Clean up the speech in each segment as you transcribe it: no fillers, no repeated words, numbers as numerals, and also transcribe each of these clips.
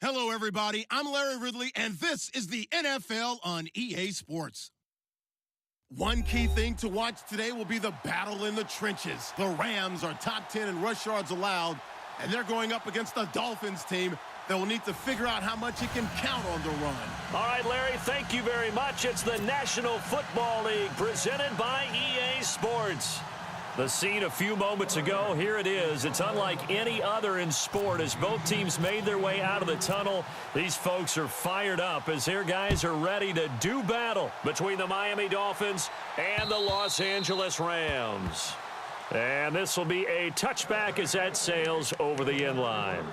Hello, everybody. I'm Larry Ridley, and this is the NFL on EA Sports. One key thing to watch today will be the battle in the trenches. The Rams are top 10 in rush yards allowed, and they're going up against the Dolphins team that will need to figure out how much it can count on the run. All right, Larry, thank you very much. It's the National Football League presented by EA Sports. The scene a few moments ago, here it is. It's unlike any other in sport as both teams made their way out of the tunnel. These folks are fired up as their guys are ready to do battle between the Miami Dolphins and the Los Angeles Rams. And this will be a touchback as that sails over the end line.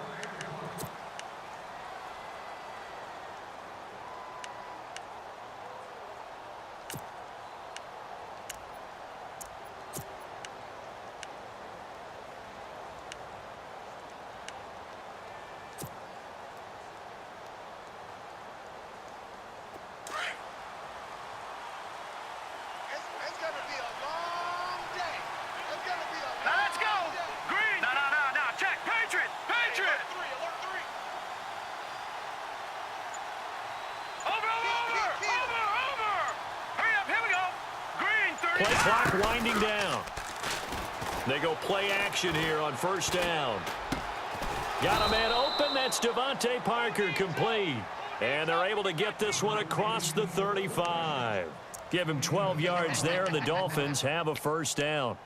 Play clock winding down. They go play action here on first down. Got a man open. That's Devontae Parker complete. And they're able to get this one across the 35. Give him 12 yards there, and the Dolphins have a first down.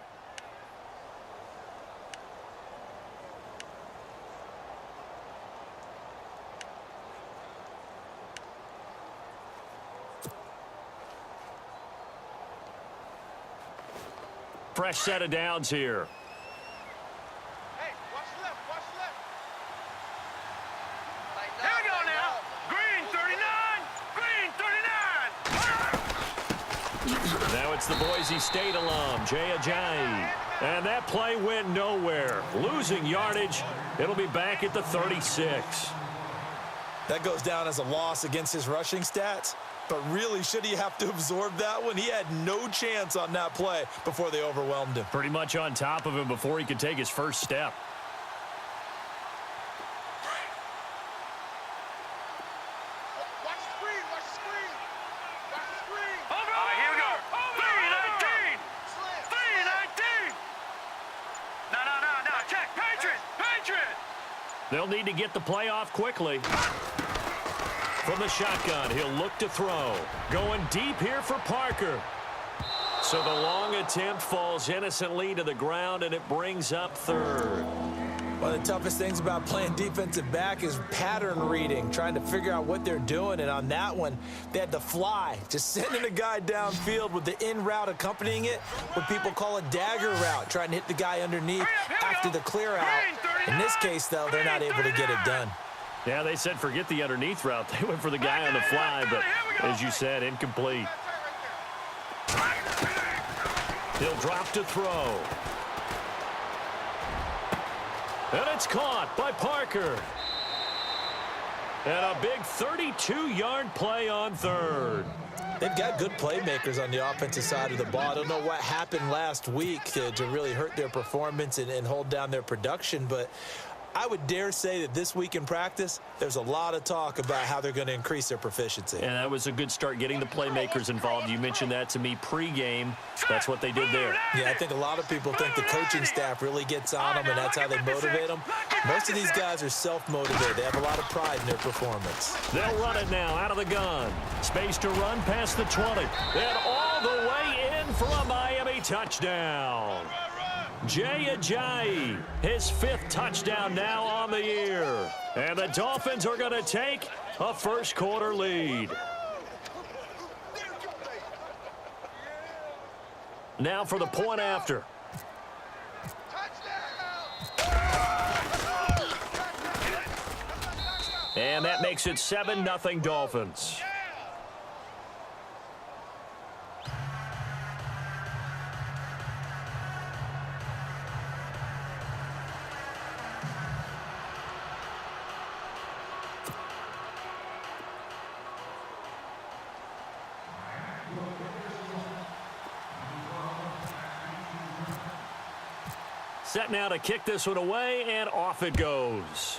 Fresh set of downs here. Hey, watch left, watch left. Here we go now. Green 39. Green 39. Now it's the Boise State alum, Jay Ajayi. And that play went nowhere. Losing yardage. It'll be back at the 36. That goes down as a loss against his rushing stats. But really, should he have to absorb that one? He had no chance on that play before they overwhelmed him. Pretty much on top of him before he could take his first step. Watch the screen, watch the screen. Watch the screen. All right, here we go. 319. 319. No. Check. Patriot. They'll need to get the play off quickly. From the shotgun, he'll look to throw. Going deep here for Parker. So the long attempt falls innocently to the ground, and it brings up third. One of the toughest things about playing defensive back is pattern reading, trying to figure out what they're doing. And on that one, they had to fly, just sending a guy downfield with the in route accompanying it, what people call a dagger route, trying to hit the guy underneath after the clear out. In this case, though, they're not able to get it done. Yeah, they said forget the underneath route. They went for the guy on the fly, but as you said, incomplete. He'll drop to throw. And it's caught by Parker. And a big 32-yard play on third. They've got good playmakers on the offensive side of the ball. I don't know what happened last week to really hurt their performance and hold down their production, but I would dare say that this week in practice, there's a lot of talk about how they're going to increase their proficiency. And that was a good start getting the playmakers involved. You mentioned that to me pregame. That's what they did there. Yeah, I think a lot of people think the coaching staff really gets on them, and that's how they motivate them. Most of these guys are self-motivated. They have a lot of pride in their performance. They'll run it now out of the gun. Space to run past the 20. And all the way in for a Miami touchdown. Jay Ajayi, his 5th touchdown now on the year. And the Dolphins are going to take a first-quarter lead. Now for the point after. And that makes it 7-0 Dolphins. Set now to kick this one away, and off it goes.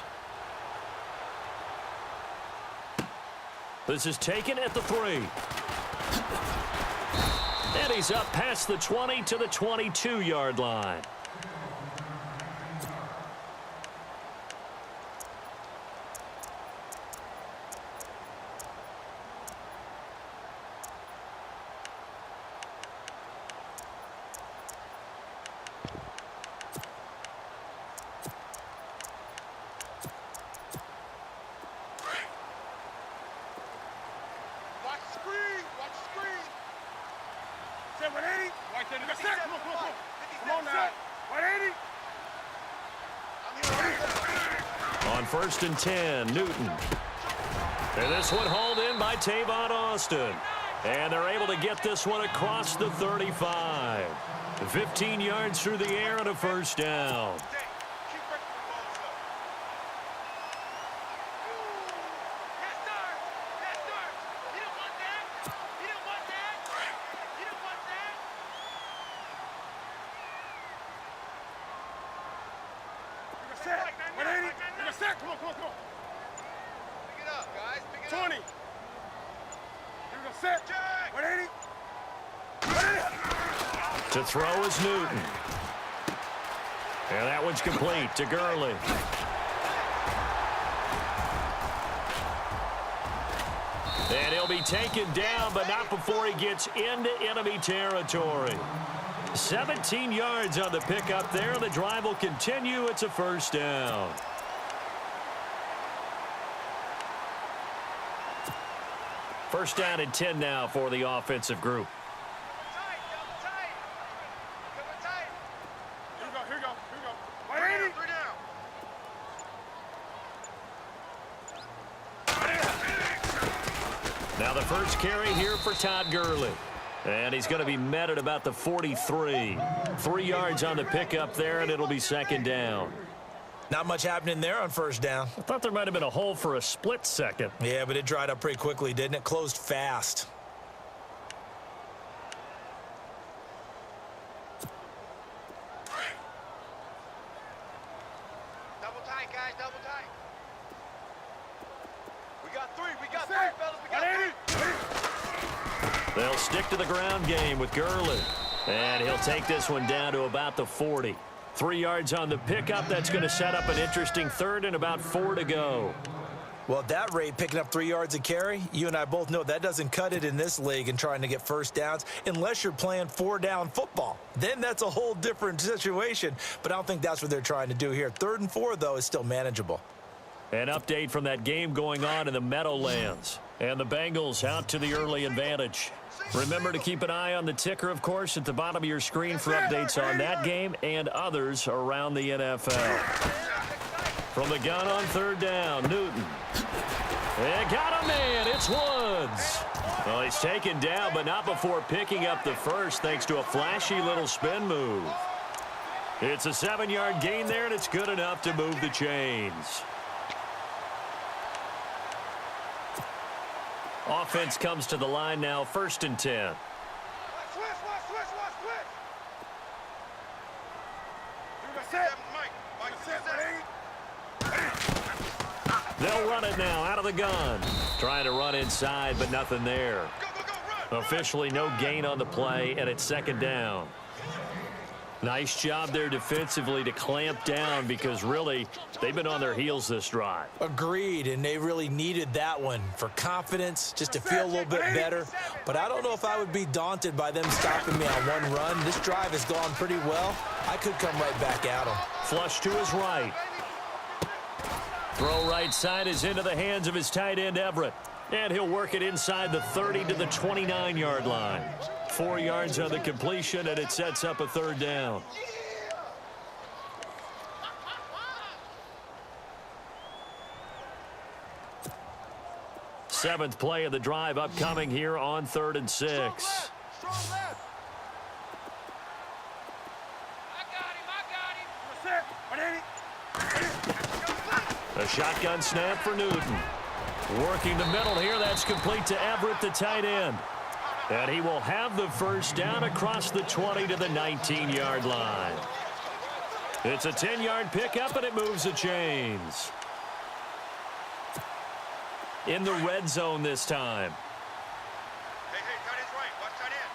This is taken at the 3. And he's up past the 20 to the 22-yard line. On 1st and 10, Newton. And this one hauled in by Tavon Austin. And they're able to get this one across the 35. 15 yards through the air and a first down. Come on. Pick it up, guys. Pick it up. 20. Here we go. Set. 180. To throw is Newton. And that one's complete to Gurley. And he'll be taken down, but not before he gets into enemy territory. 17 yards on the pickup there. The drive will continue. It's a first down. First down and 10 now for the offensive group. Here we go. 180. Now the first carry here for Todd Gurley. And he's going to be met at about the 43. 3 yards on the pickup there, and it'll be second down. Not much happening there on first down. I thought there might have been a hole for a split second. Yeah, but it dried up pretty quickly, didn't it? Closed fast. Double tight, guys. Double tight. We got three, fellas. We got three. They'll stick to the ground game with Gurley. And he'll take this one down to about the 40. 3 yards on the pickup. That's going to set up an interesting third and about 4 to go. Well, at that rate, picking up 3 yards a carry, you and I both know that doesn't cut it in this league and trying to get first downs unless you're playing 4-down football. Then that's a whole different situation, but I don't think that's what they're trying to do here. 3rd and 4, though, is still manageable. An update from that game going on in the Meadowlands. And the Bengals out to the early advantage. Remember to keep an eye on the ticker, of course, at the bottom of your screen for updates on that game and others around the NFL. From the gun on 3rd down, Newton. And got a man. It's Woods. Well, he's taken down, but not before picking up the first thanks to a flashy little spin move. It's a 7-yard gain there, and it's good enough to move the chains. Offense comes to the line now, 1st and 10. They'll run it now out of the gun. Trying to run inside, but nothing there. Officially no gain on the play, and it's 2nd down. Nice job there defensively to clamp down because really they've been on their heels this drive. Agreed, and they really needed that one for confidence, just to feel a little bit better. But I don't know if I would be daunted by them stopping me on one run. This drive has gone pretty well. I could come right back at them. Flush to his right. Throw right side is into the hands of his tight end, Everett. And he'll work it inside the 30 to the 29-yard line. 4 yards on the completion, and it sets up a 3rd down. Seventh play of the drive upcoming here on 3rd and 6. A shotgun snap for Newton. Working the middle here. That's complete to Everett, the tight end. And he will have the first down across the 20 to the 19-yard line. It's a 10-yard pickup, and it moves the chains. in the red zone this time. Hey, tight end's right. Watch tight end.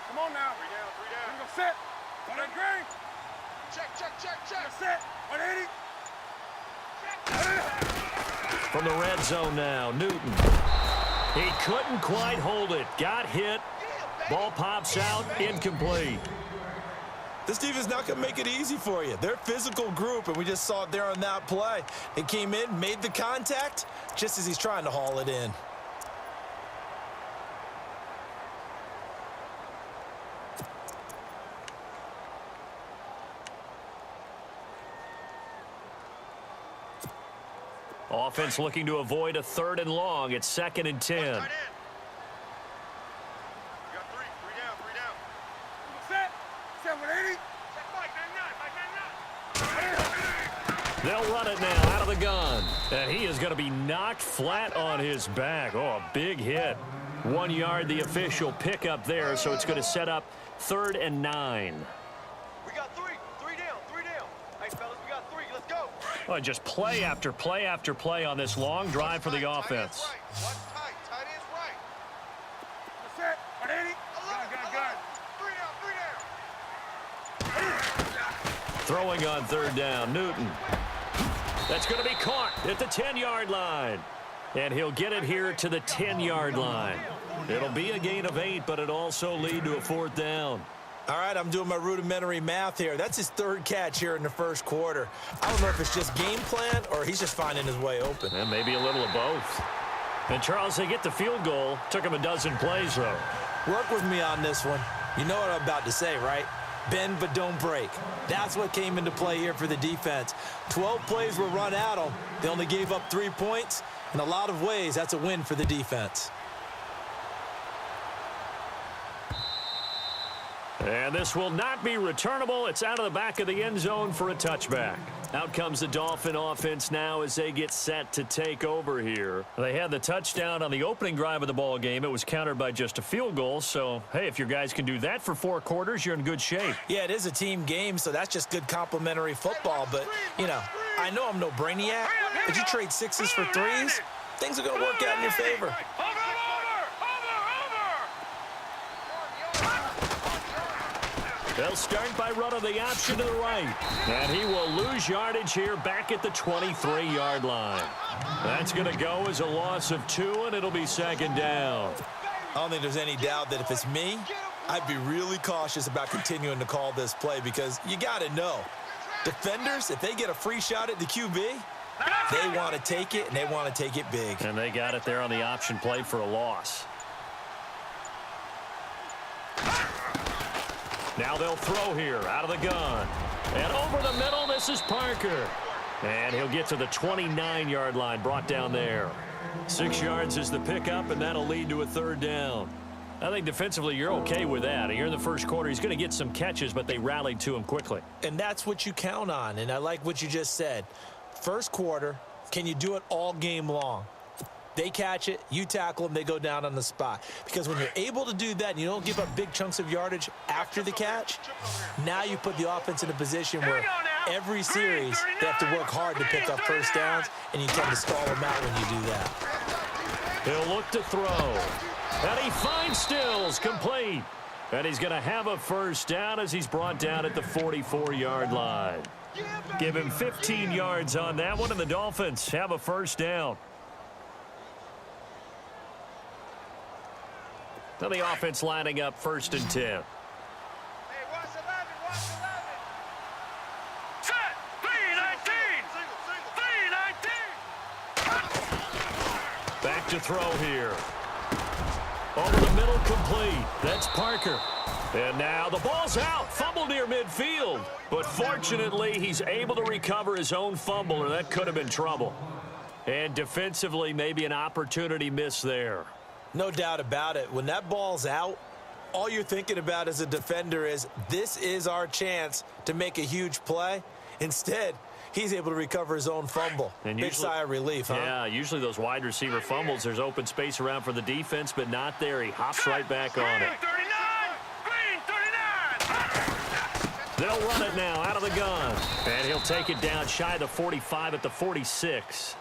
Come on now. Three down. Here we go, set. On that green. Check. Set. 180. From the red zone now, Newton. He couldn't quite hold it. Got hit. Ball pops out, incomplete. This defense not going to make it easy for you. They're a physical group, and we just saw it there on that play. They came in, made the contact, just as he's trying to haul it in. Offense looking to avoid a 3rd and long. It's 2nd and 10. You got three down. Set. 180. Check Mike, 99. They'll run it now out of the gun. And he is going to be knocked flat on his back. Oh, a big hit. 1 yard, the official pickup there, so it's going to set up 3rd and 9. We got three. Three down. Hey, fellas, we got 3. Let's go. Oh, just play after play after play on this long drive for the offense. Watch tight. Tight end's right. Set. 180. Gun. Throwing on 3rd down, Newton. That's going to be caught at the 10-yard line. And he'll get it here to the 10-yard line. It'll be a gain of 8, but it also lead to a 4th down. All right, I'm doing my rudimentary math here. That's his 3rd catch here in the first quarter. I don't know if it's just game plan or he's just finding his way open. And maybe a little of both. And, Charles, they get the field goal. Took him a dozen plays, though. Work with me on this one. You know what I'm about to say, right? Bend but don't break. That's what came into play here for the defense. 12 plays were run at them. They only gave up 3 points. In a lot of ways, that's a win for the defense. And this will not be returnable. It's out of the back of the end zone for a touchback. Out comes the Dolphin offense now as they get set to take over here. They had the touchdown on the opening drive of the ball game. It was countered by just a field goal. So, hey, if your guys can do that for 4 quarters, you're in good shape. Yeah, it is a team game, so that's just good complimentary football. But, you know, I know I'm no brainiac, but you trade 6s for 3s, things are going to work out in your favor. They'll start by running the option to the right. And he will lose yardage here back at the 23-yard line. That's going to go as a loss of 2, and it'll be 2nd down. I don't think there's any doubt that if it's me, I'd be really cautious about continuing to call this play because you got to know, defenders, if they get a free shot at the QB, they want to take it, and they want to take it big. And they got it there on the option play for a loss. Now they'll throw here out of the gun. And over the middle, this is Parker. And he'll get to the 29-yard line, brought down there. 6 yards is the pickup, and that'll lead to a 3rd down. I think defensively you're okay with that. Here in the first quarter, he's going to get some catches, but they rallied to him quickly. And that's what you count on, and I like what you just said. First quarter, can you do it all game long? They catch it, you tackle them, they go down on the spot. Because when you're able to do that and you don't give up big chunks of yardage after the catch, now you put the offense in a position where every series they have to work hard to pick up first downs, and you tend to stall them out when you do that. He'll look to throw. And he finds Stills, complete. And he's going to have a first down as he's brought down at the 44-yard line. Give him 15 yards on that one, and the Dolphins have a first down. Now the offense lining up 1st and 10. Hey, watch 11. Set. 3-19. Back to throw here. Over the middle, complete. That's Parker. And now the ball's out. Fumble near midfield. But fortunately, he's able to recover his own fumble, or that could have been trouble. And defensively, maybe an opportunity miss there. No doubt about it. When that ball's out, all you're thinking about as a defender is, this is our chance to make a huge play. Instead, he's able to recover his own fumble. And big sigh of relief, huh? Yeah, usually those wide receiver fumbles, there's open space around for the defense, but not there. He hops right back on it. They'll run it now out of the gun. And he'll take it down shy of the 45 at the 46.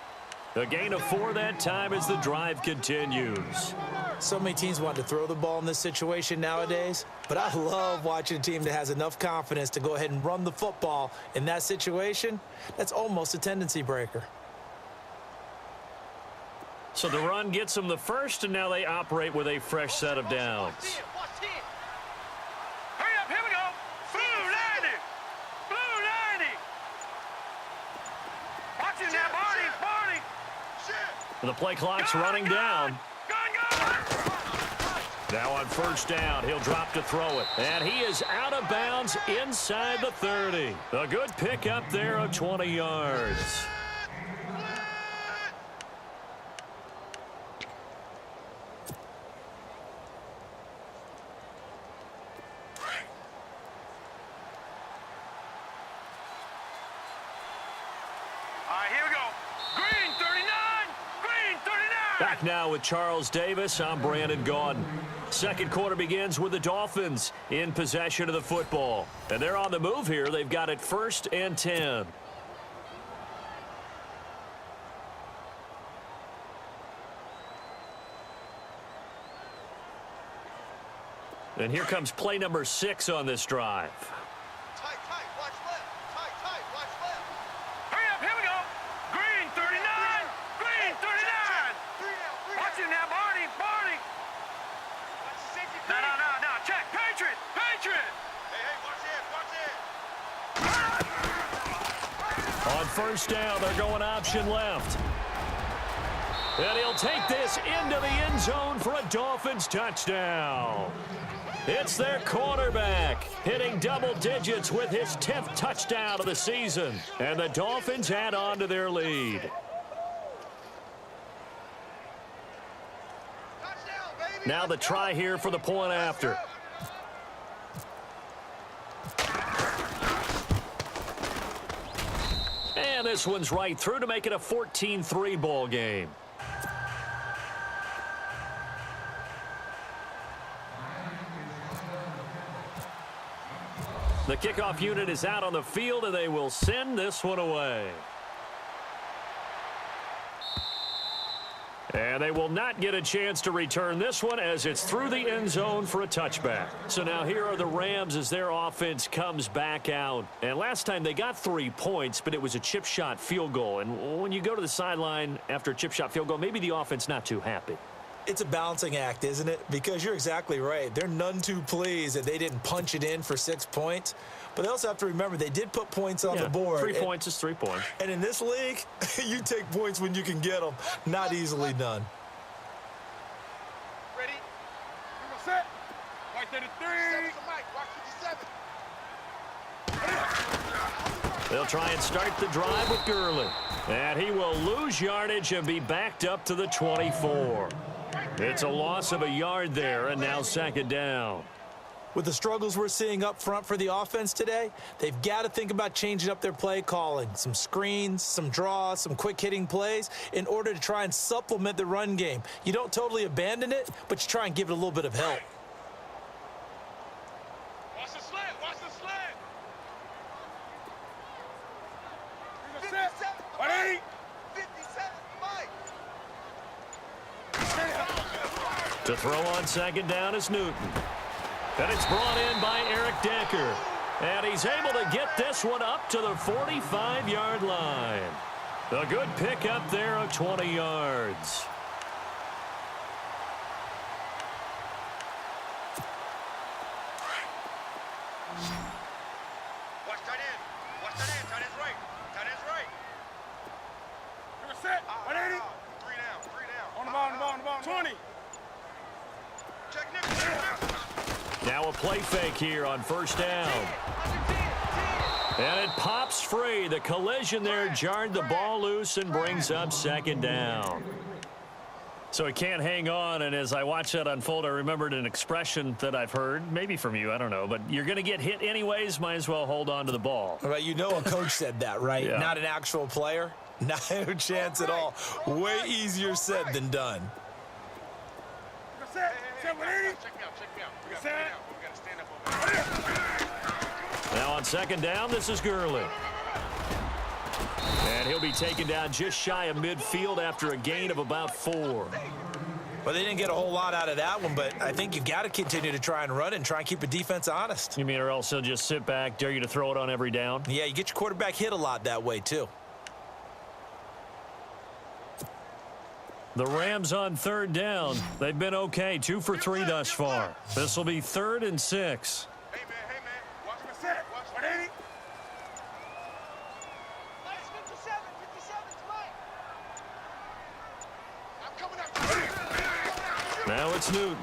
A gain of 4 that time as the drive continues. So many teams want to throw the ball in this situation nowadays, but I love watching a team that has enough confidence to go ahead and run the football in that situation. That's almost a tendency breaker. So the run gets them the first, and now they operate with a fresh set of downs. Hurry up, here we go. Blue 90. Blue 90. Watch it now, Barney. The play clock's running down. Now on first down, he'll drop to throw it. And he is out of bounds inside the 30. A good pickup there of 20 yards. Back now with Charles Davis. I'm Brandon Gaudin. Second quarter begins with the Dolphins in possession of the football. And they're on the move here. They've got it 1st and 10. And here comes play number 6 on this drive. Tight, watch left. Tight, watch left. Hurry up, here we go. Green 39. Green 39. Watch it now, Barney. Watch the safety. No. Check. Patriot. Hey, watch it. On first down, they're going option left. And he'll take this into the end zone for a Dolphins touchdown. It's their quarterback hitting double digits with his 10th touchdown of the season. And the Dolphins add on to their lead. Touchdown, baby. Now the try here for the point after. And this one's right through to make it a 14-3 ball game. The kickoff unit is out on the field, and they will send this one away. And they will not get a chance to return this one as it's through the end zone for a touchback. So now here are the Rams as their offense comes back out. And last time they got 3 points, but it was a chip shot field goal. And when you go to the sideline after a chip shot field goal, maybe the offense not too happy. It's a balancing act, isn't it? Because you're exactly right. They're none too pleased that they didn't punch it in for 6 points. But they also have to remember they did put points on the board. 3 points is 3 points. And in this league, you take points when you can get them. Not easily done. Ready? We're going to set. Right there to 3. Watch 57. They'll try and start the drive with Gurley. And he will lose yardage and be backed up to the 24. It's a loss of a yard there, and now 2nd down. With the struggles we're seeing up front for the offense today, they've got to think about changing up their play calling. Some screens, some draws, some quick-hitting plays in order to try and supplement the run game. You don't totally abandon it, but you try and give it a little bit of help. Watch the slant. 180. 57, Mike. To throw on 2nd down is Newton. And it's brought in by Eric Decker. And he's able to get this one up to the 45-yard line. A good pickup there of 20 yards. Watch tight end. Tight end's right. We're going to set. 180. 3 down. On the ball. 20. Check Nick. Now a play fake here on first down. And it pops free. The collision there jarred the ball loose and brings up 2nd down. So he can't hang on, and as I watched that unfold, I remembered an expression that I've heard, maybe from you, I don't know, but you're going to get hit anyways, might as well hold on to the ball. Right, you know a coach said that, right? Yeah. Not an actual player. No chance at all. Way easier said than done. Set. Set 180. Check me out. We got to stand up over Now on 2nd down, this is Gurley. And he'll be taken down just shy of midfield after a gain of about 4. Well, they didn't get a whole lot out of that one, but I think you've got to continue to try and run it and try and keep the defense honest. You mean or else he'll just sit back, dare you to throw it on every down? Yeah, you get your quarterback hit a lot that way, too. The Rams on 3rd down. They've been okay, 2 for 3 thus far. This will be 3rd and 6. Hey, man, watch him set. Watch 180. Minus 57, 57's right. I'm coming up. Now it's Newton.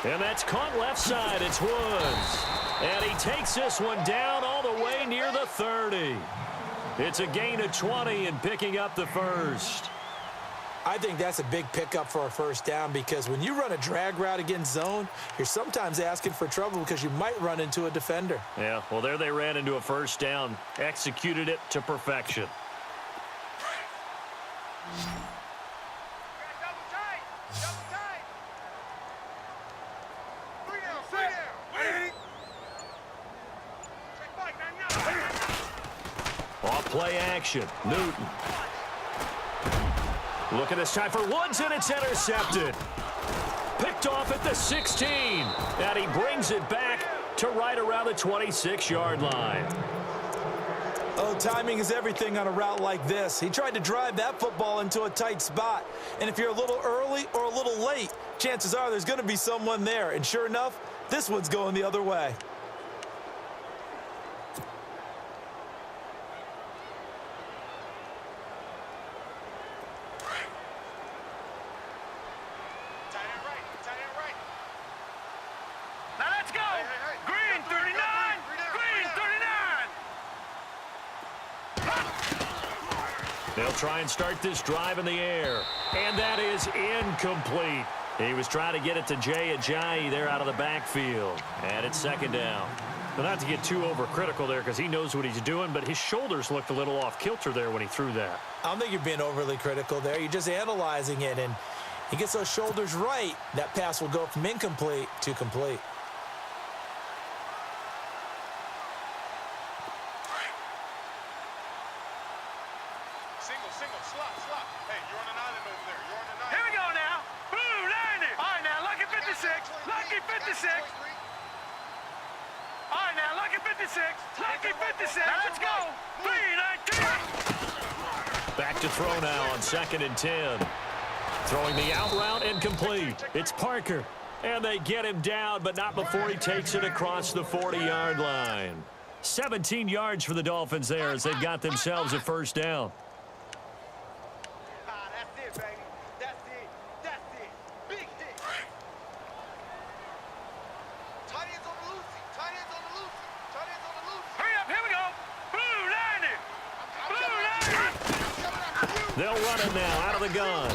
And that's caught left side. It's Woods. And he takes this one down all the way near the 30. It's a gain of 20 and picking up the first. I think that's a big pickup for a first down because when you run a drag route against zone, you're sometimes asking for trouble because you might run into a defender. Yeah, well, there they ran into a first down. Executed it to perfection. Double tight. Double tight. 3 down, 3 down. 180. Check back, man. Off play action. Newton. Look at this time for Woods, and it's intercepted. Picked off at the 16. And he brings it back to right around the 26-yard line. Oh, timing is everything on a route like this. He tried to drive that football into a tight spot. And if you're a little early or a little late, chances are there's going to be someone there. And sure enough, this one's going the other way. Tight end right. Now let's go. Hey. Green 39. Green 39. They'll try and start this drive in the air. And that is incomplete. He was trying to get it to Jay Ajayi there out of the backfield. And it's 2nd down. But not to get too overcritical there because he knows what he's doing, but his shoulders looked a little off kilter there when he threw that. I don't think you're being overly critical there. You're just analyzing it, and he gets those shoulders right. That pass will go from incomplete to complete. Single, slot. Hey, you're on an island over there. You're on an island. Here we go now. Blue 90. All right, now, lucky 56. Lucky 56. All right, now, lucky 56. Lucky 56. Now, let's go. 3-19. Back to throw now on 2nd and 10. Throwing the out route incomplete. It's Parker. And they get him down, but not before he takes it across the 40-yard line. 17 yards for the Dolphins there as they've got themselves a first down. That's it, baby. That's it. Big hit. Tight ends on the loosey. Hurry up, here we go. Blue 90. Blue 90. They'll run it now out of the gun.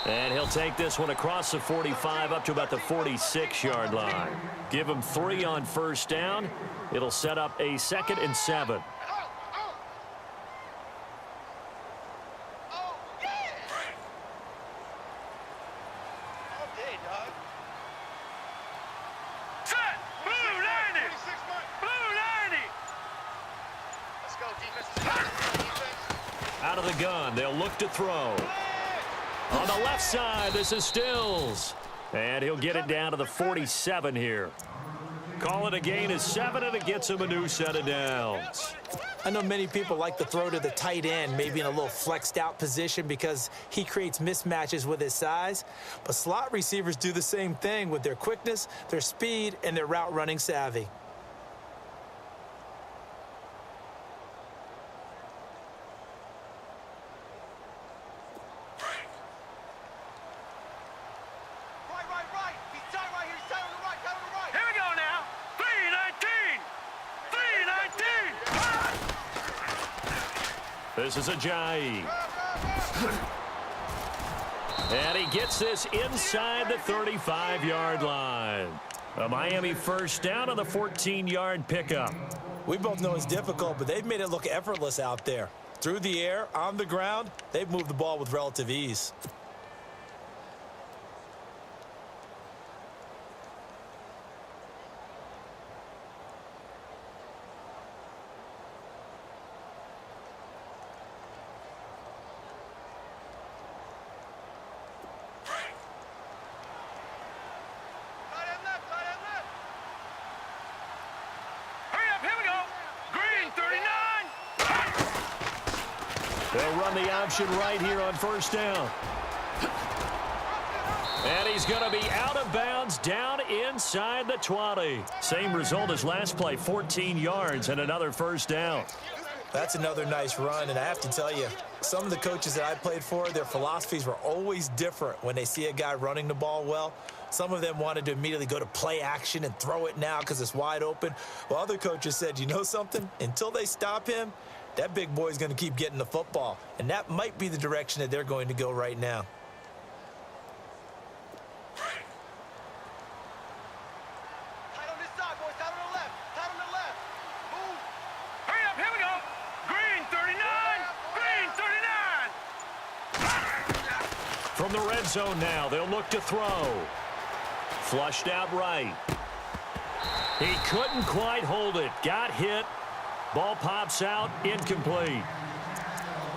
And he'll take this one across the 45 up to about the 46-yard line. Give him 3 on first down. It'll set up a 2nd and 7. Oh, yeah. Okay, dog. Set. Blue 90. 26 months. Blue 90. Let's go, defense. Out of the gun, they'll look to throw. On the left side, this is Stills. And he'll get it down to the 47 here. Call it a gain of 7, and it gets him a new set of downs. I know many people like to throw to the tight end, maybe in a little flexed out position because he creates mismatches with his size. But slot receivers do the same thing with their quickness, their speed, and their route running savvy. Right. He's tight right here. He's tight on the right. Here we go now. 3-19. 3-19. This is Ajayi. And he gets this inside the 35-yard line. A Miami first down on the 14-yard pickup. We both know it's difficult, but they've made it look effortless out there. Through the air, on the ground, they've moved the ball with relative ease. They'll run the option right here on first down. And he's going to be out of bounds down inside the 20. Same result as last play, 14 yards and another first down. That's another nice run, and I have to tell you, some of the coaches that I played for, their philosophies were always different when they see a guy running the ball well. Some of them wanted to immediately go to play action and throw it now because it's wide open. While other coaches said, you know something? Until they stop him, that big boy's going to keep getting the football. And that might be the direction that they're going to go right now. Tight on this side, boys. Tight on the left. Tight on the left. Move. Hurry up, here we go. Green 39. Green 39. From the red zone now, they'll look to throw. Flushed out right. He couldn't quite hold it. Got hit. Ball pops out, incomplete.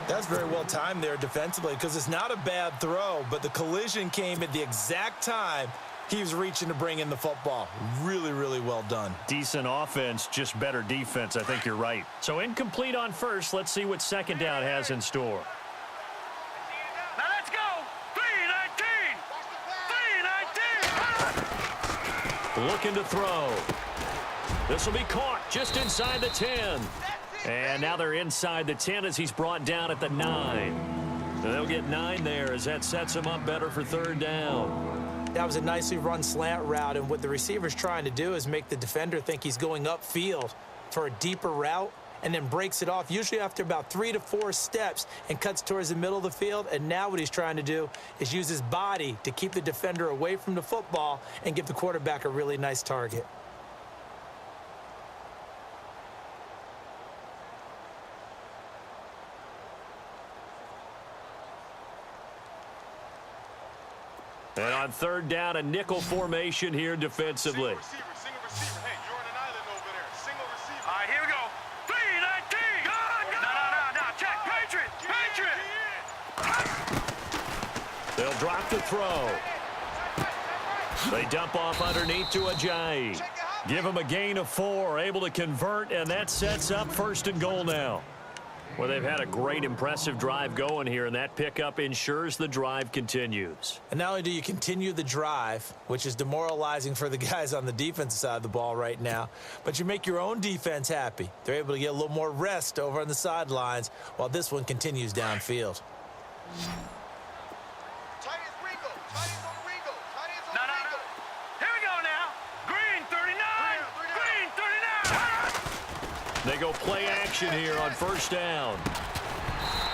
That's very well timed there defensively because it's not a bad throw, but the collision came at the exact time he was reaching to bring in the football. Really, really well done. Decent offense, just better defense. I think you're right. So incomplete on first. Let's see what second down has in store. Now let's go. 3-19. 3-19. Looking to throw. This will be caught just inside the 10. And now they're inside the 10 as he's brought down at the 9. They'll get 9 there as that sets him up better for third down. That was a nicely run slant route, and what the receiver's trying to do is make the defender think he's going upfield for a deeper route and then breaks it off, usually after about 3 to 4 steps, and cuts towards the middle of the field. And now what he's trying to do is use his body to keep the defender away from the football and give the quarterback a really nice target. And on third down, a nickel formation here defensively. Single receiver. Hey, you're on an island over there. Single receiver. All right, here we go. 3-19. No. Check. Patriot. They'll drop the throw. They dump off underneath to Ajayi. Give him a gain of 4, able to convert, and that sets up first and goal now. Well, they've had a great, impressive drive going here, and that pickup ensures the drive continues. And not only do you continue the drive, which is demoralizing for the guys on the defensive side of the ball right now, but you make your own defense happy. They're able to get a little more rest over on the sidelines while this one continues downfield. Tight is Ringo. Tight is on Ringo. Tight is on No. Ringo. Here we go now. Green 39. Green 39. They go play action here on first down.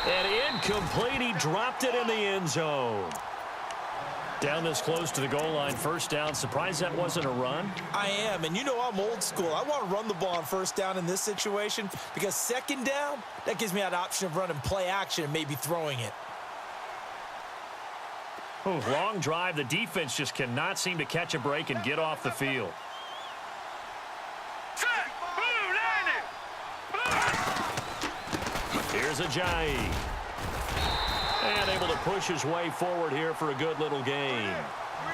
And incomplete. He dropped it in the end zone. Down this close to the goal line, first down. Surprised that wasn't a run? I am, and you know I'm old school. I want to run the ball on first down in this situation because second down, that gives me an option of running play action and maybe throwing it. Ooh, long drive. The defense just cannot seem to catch a break and get off the field. Set. Blue 90. Here's Ajayi. And able to push his way forward here for a good little gain.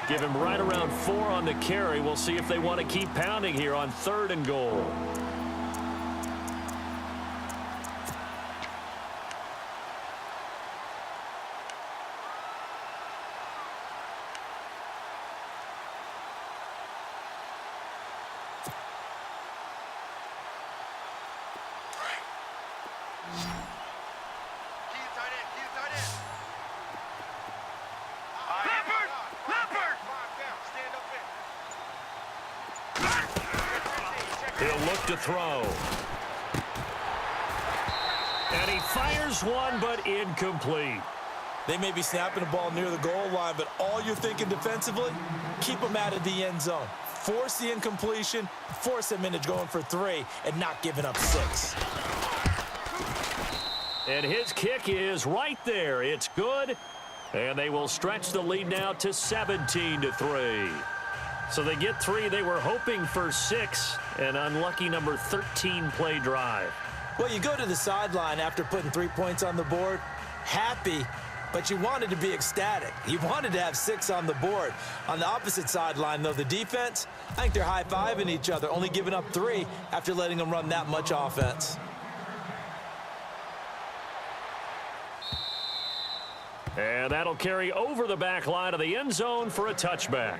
Give him right around 4 on the carry. We'll see if they want to keep pounding here on third and goal. He'll look to throw. And he fires one, but incomplete. They may be snapping the ball near the goal line, but all you're thinking defensively, keep them out of the end zone. Force the incompletion, force them into going for 3, and not giving up 6. And his kick is right there. It's good. And they will stretch the lead now to 17-3. So they get 3. They were hoping for 6. An unlucky number 13 play drive. Well, you go to the sideline after putting 3 points on the board, happy, but you wanted to be ecstatic. You wanted to have 6 on the board. On the opposite sideline, though, the defense, I think they're high-fiving each other, only giving up 3 after letting them run that much offense. And that'll carry over the back line of the end zone for a touchback.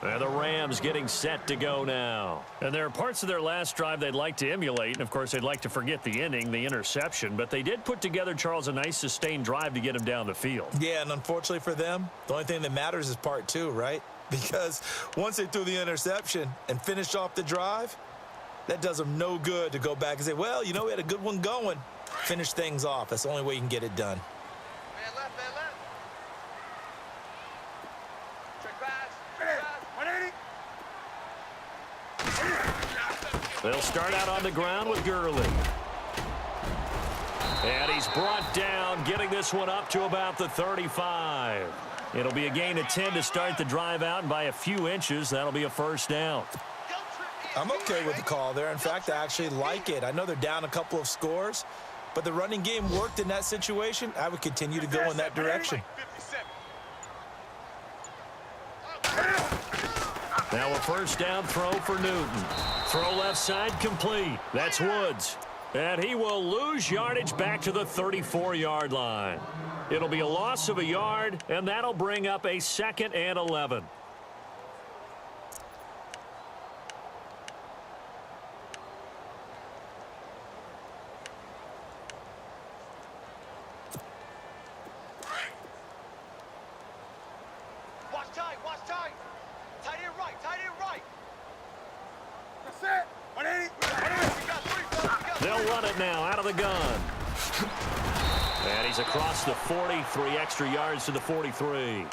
And the Rams getting set to go now. And there are parts of their last drive they'd like to emulate. And, of course, they'd like to forget the inning, the interception. But they did put together, Charles, a nice sustained drive to get him down the field. Yeah, and unfortunately for them, the only thing that matters is part two, right? Because once they threw the interception and finished off the drive, that does them no good to go back and say, well, you know, we had a good one going. Finish things off. That's the only way you can get it done. Man left, man left. Check pass, 180. They'll start out on the ground with Gurley. And he's brought down, getting this one up to about the 35. It'll be a gain of 10 to start the drive out, and by a few inches, that'll be a first down. I'm okay with the call there. In fact, I actually like it. I know they're down a couple of scores, but the running game worked in that situation. I would continue to go in that direction. Now a first down throw for Newton. Throw left side complete. That's Woods. And he will lose yardage back to the 34-yard line. It'll be a loss of a yard, and that'll bring up a 2nd and 11. Watch tight, watch tight. Tight end right. That's it. 180. 180. We got three, fellas. We got three. They'll run it now out of the gun. And he's across the 43 extra yards to the 43.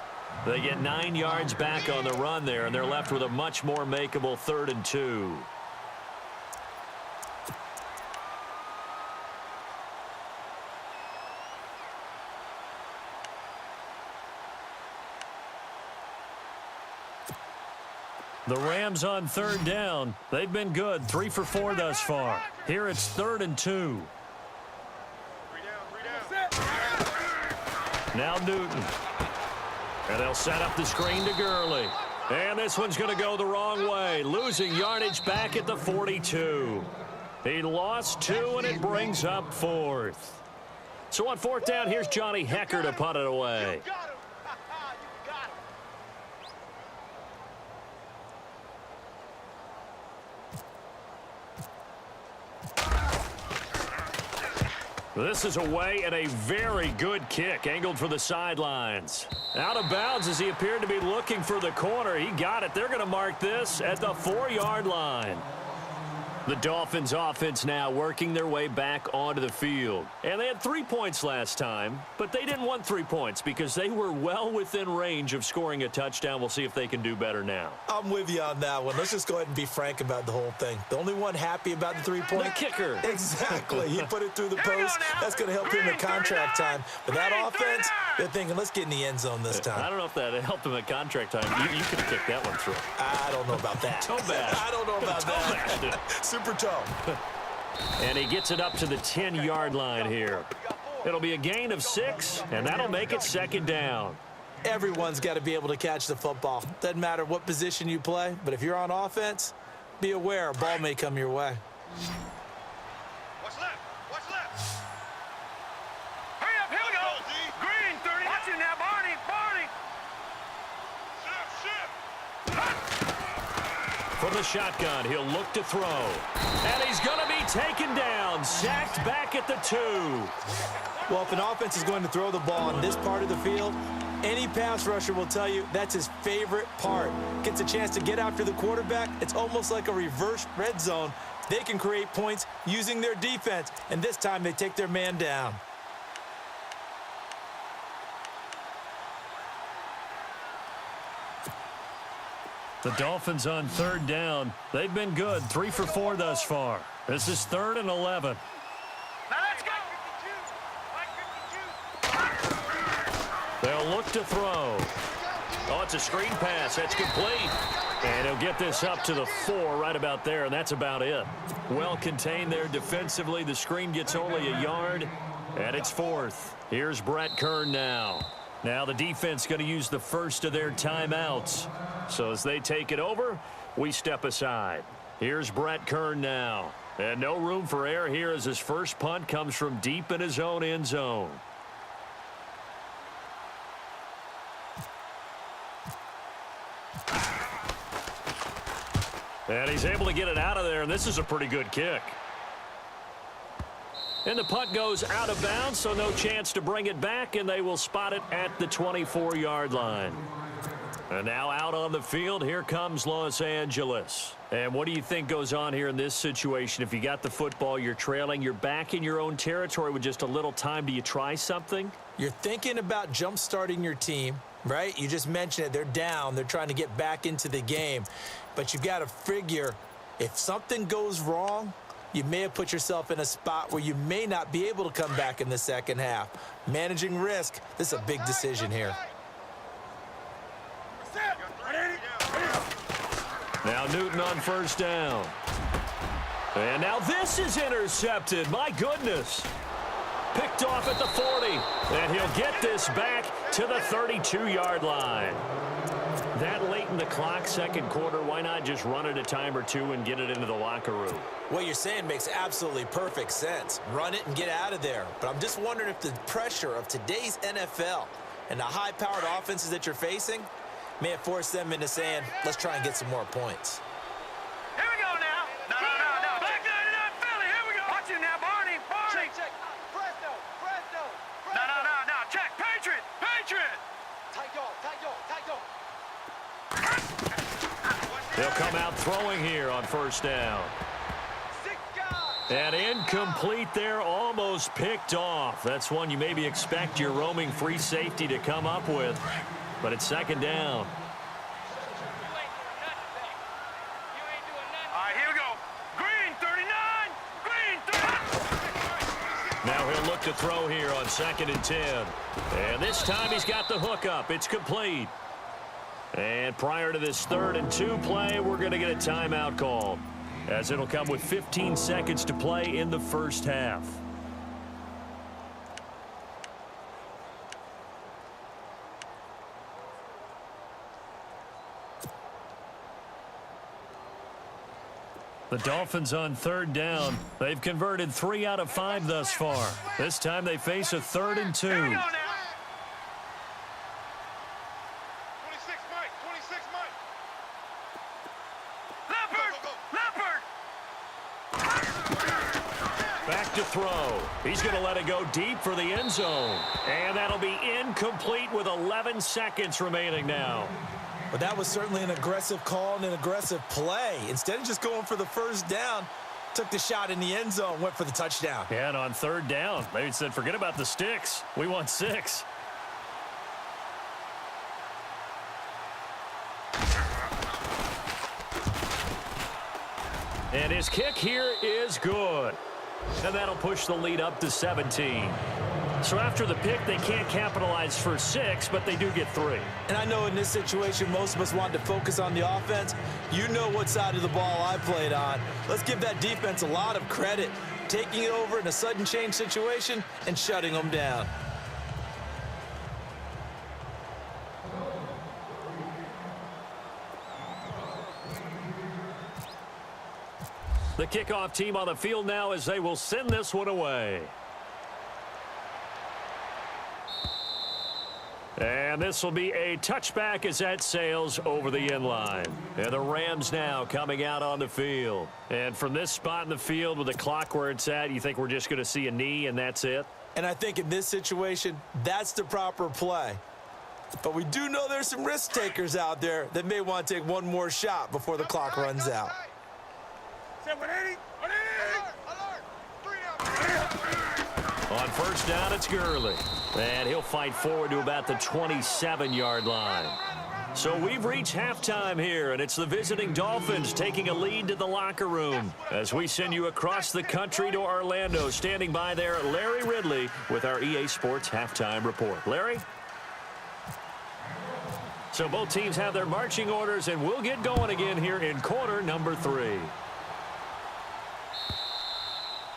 They get 9 yards back on the run there, and they're left with a much more makeable 3rd and 2. The Rams on 3rd down. They've been good, 3 for 4 thus far. Here it's 3rd and 2. Now Newton. And they'll set up the screen to Gurley. And this one's going to go the wrong way, losing yardage back at the 42. He lost 2, and it brings up 4th. So on 4th down, here's Johnny Hecker to punt it away. You got him. You got him. This is away and a very good kick, angled for the sidelines. Out of bounds as he appeared to be looking for the corner. He got it. They're going to mark this at the 4-yard line. The Dolphins offense now working their way back onto the field. And they had 3 points last time, but they didn't want 3 points because they were well within range of scoring a touchdown. We'll see if they can do better now. I'm with you on that one. Let's just go ahead and be frank about the whole thing. The only one happy about the 3-point. The kicker. Exactly. He put it through the post. That's going to help him in contract time. But that offense, they're thinking, let's get in the end zone this time. I don't know if that helped him at contract time. You could have kicked that one through. I don't know about that. Toe bash. I don't know about that. Super toe. And he gets it up to the 10-yard line here. It'll be a gain of 6, and that'll make it 2nd down. Everyone's got to be able to catch the football. Doesn't matter what position you play, but if you're on offense, be aware a ball may come your way. What's left? What's left? Hurry up, here we go. Green, 30. Watch it now, Barney. From the shotgun, he'll look to throw. And he's going to be taken down, sacked back at the 2. Well, if an offense is going to throw the ball on this part of the field, any pass rusher will tell you that's his favorite part. Gets a chance to get after the quarterback. It's almost like a reverse red zone. They can create points using their defense, and this time they take their man down. The Dolphins on 3rd down. They've been good, 3 for 4 thus far. This is 3rd and 11. Now let's go. They'll look to throw. Oh, it's a screen pass. That's complete. And he'll get this up to the 4 right about there, and that's about it. Well contained there defensively. The screen gets only a yard, and it's 4th. Here's Brett Kern now. Now the defense going to use the first of their timeouts. So as they take it over, we step aside. Here's Brett Kern now. And no room for error here as his first punt comes from deep in his own end zone. And he's able to get it out of there, and this is a pretty good kick. And the punt goes out of bounds, so no chance to bring it back, and they will spot it at the 24-yard line. And now out on the field, here comes Los Angeles. And what do you think goes on here in this situation? If you got the football, you're trailing, you're back in your own territory with just a little time. Do you try something? You're thinking about jump-starting your team, right? You just mentioned it. They're down. They're trying to get back into the game. But you've got to figure if something goes wrong, you may have put yourself in a spot where you may not be able to come back in the second half. Managing risk, this is a big decision here. Now Newton on first down. And now this is intercepted. My goodness. Picked off at the 40. And he'll get this back to the 32-yard line. That late in the clock, second quarter, why not just run it a time or two and get it into the locker room? What you're saying makes absolutely perfect sense. Run it and get out of there. But I'm just wondering if the pressure of today's NFL and the high-powered offenses that you're facing may have forced them into saying, let's try and get some more points. Here we go now. No. Back 99 Philly. Here we go. Watch it now, Barney. Check. Fresno. No. Check. Patriot. Tight dog. They'll come out throwing here on first down. 6 guys. And incomplete there, almost picked off. That's one you maybe expect your roaming free safety to come up with. But it's second down. All right, here we go. Green 39. Now he'll look to throw here on 2nd and 10. And this time he's got the hook up. It's complete. And prior to this 3rd and 2 play, we're going to get a timeout called, as it'll come with 15 seconds to play in the first half. The Dolphins on 3rd down. They've converted 3 out of 5 thus far. This time they face a 3rd and 2. Here we go now. 26 Mike. Leopard. Back to throw. He's going to let it go deep for the end zone. And that'll be incomplete with 11 seconds remaining now. But that was certainly an aggressive call and an aggressive play. Instead of just going for the first down, took the shot in the end zone, went for the touchdown. Yeah, and on 3rd down, they said, forget about the sticks. We want 6. And his kick here is good. And that'll push the lead up to 17. So after the pick, they can't capitalize for 6, but they do get 3. And I know in this situation, most of us wanted to focus on the offense. You know what side of the ball I played on. Let's give that defense a lot of credit, taking it over in a sudden change situation and shutting them down. The kickoff team on the field now as they will send this one away. And this will be a touchback as that sails over the end line. And the Rams now coming out on the field. And from this spot in the field with the clock where it's at, you think we're just going to see a knee and that's it? And I think in this situation, that's the proper play. But we do know there's some risk takers out there that may want to take one more shot before the clock runs out. 780. On first down, it's Gurley. And he'll fight forward to about the 27-yard line. So we've reached halftime here, and it's the visiting Dolphins taking a lead to the locker room as we send you across the country to Orlando. Standing by there, Larry Ridley with our EA Sports Halftime Report. Larry? So both teams have their marching orders, and we'll get going again here in quarter number 3.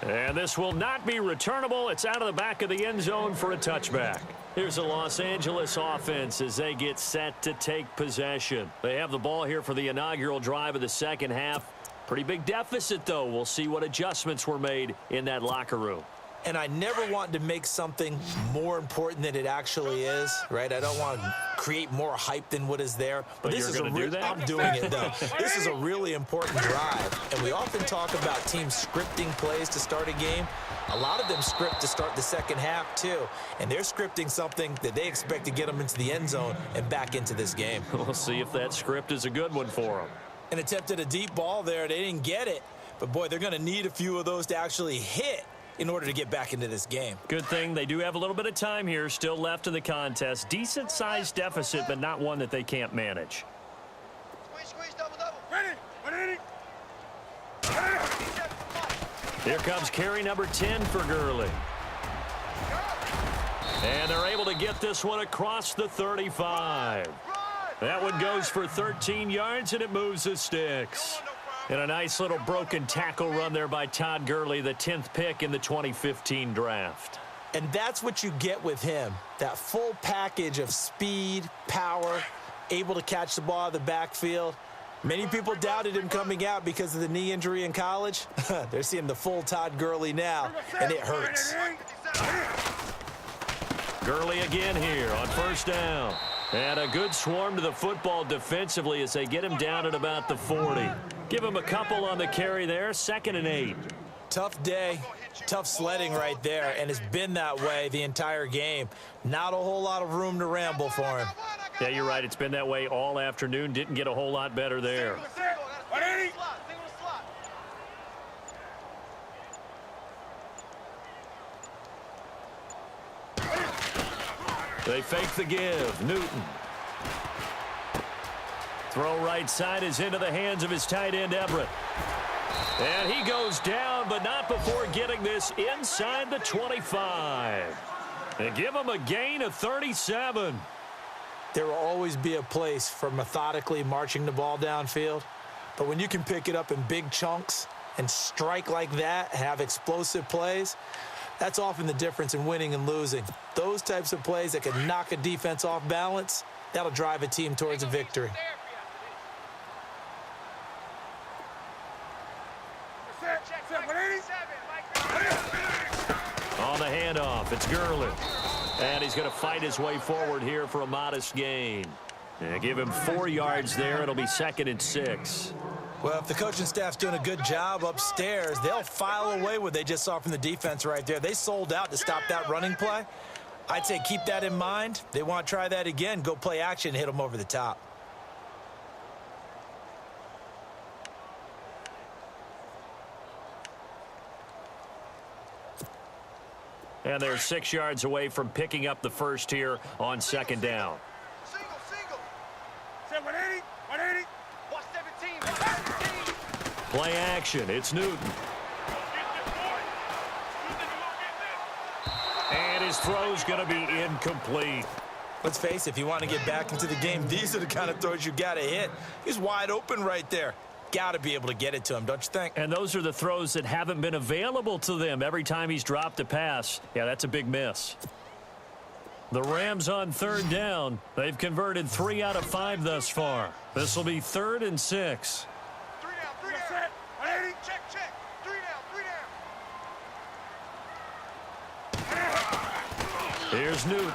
And this will not be returnable. It's out of the back of the end zone for a touchback. Here's the Los Angeles offense as they get set to take possession. They have the ball here for the inaugural drive of the second half. Pretty big deficit, though. We'll see what adjustments were made in that locker room. And I never want to make something more important than it actually is, right? I don't want to create more hype than what is there. But this is I'm doing it, though. This is a really important drive. And we often talk about teams scripting plays to start a game. A lot of them script to start the second half, too. And they're scripting something that they expect to get them into the end zone and back into this game. We'll see if that script is a good one for them. And attempted a deep ball there. They didn't get it. But, boy, they're going to need a few of those to actually hit in order to get back into this game. Good thing they do have a little bit of time here still left in the contest. Decent-sized deficit, but not one that they can't manage. Squeeze, double. Ready. Here comes carry number 10 for Gurley. And they're able to get this one across the 35. That one goes for 13 yards, and it moves the sticks. And a nice little broken tackle run there by Todd Gurley, the 10th pick in the 2015 draft. And that's what you get with him, that full package of speed, power, able to catch the ball out of the backfield. Many people doubted him coming out because of the knee injury in college. They're seeing the full Todd Gurley now, and it hurts. Gurley again here on first down. And a good swarm to the football defensively as they get him down at about the 40. Give him a couple on the carry there, 2nd and 8. Tough day, tough sledding right there, and it's been that way the entire game. Not a whole lot of room to ramble for him. Yeah, you're right. It's been that way all afternoon. Didn't get a whole lot better there. They fake the give. Newton. Throw right side is into the hands of his tight end, Everett. And he goes down, but not before getting this inside the 25. And give him a gain of 37. There will always be a place for methodically marching the ball downfield. But when you can pick it up in big chunks and strike like that, have explosive plays, that's often the difference in winning and losing. Those types of plays that can knock a defense off balance, that'll drive a team towards a victory. On the handoff, it's Gurley. And he's going to fight his way forward here for a modest gain. And give him 4 yards there. It'll be 2nd and 6. Well, if the coaching staff's doing a good job upstairs, they'll file away what they just saw from the defense right there. They sold out to stop that running play. I'd say keep that in mind. They want to try that again. Go play action, hit them over the top. And they're 6 yards away from picking up the first here on 2nd down. Single. 180. Watch 17. Play action. It's Newton. And his throw's going to be incomplete. Let's face it, if you want to get back into the game, these are the kind of throws you got to hit. He's wide open right there. Got to be able to get it to him, don't you think? And those are the throws that haven't been available to them every time he's dropped a pass. Yeah, that's a big miss. The Rams on 3rd down. They've converted 3 out of 5 thus far. This will be 3rd and 6. 3 down. 180. Check. 3 down. Here's Newton.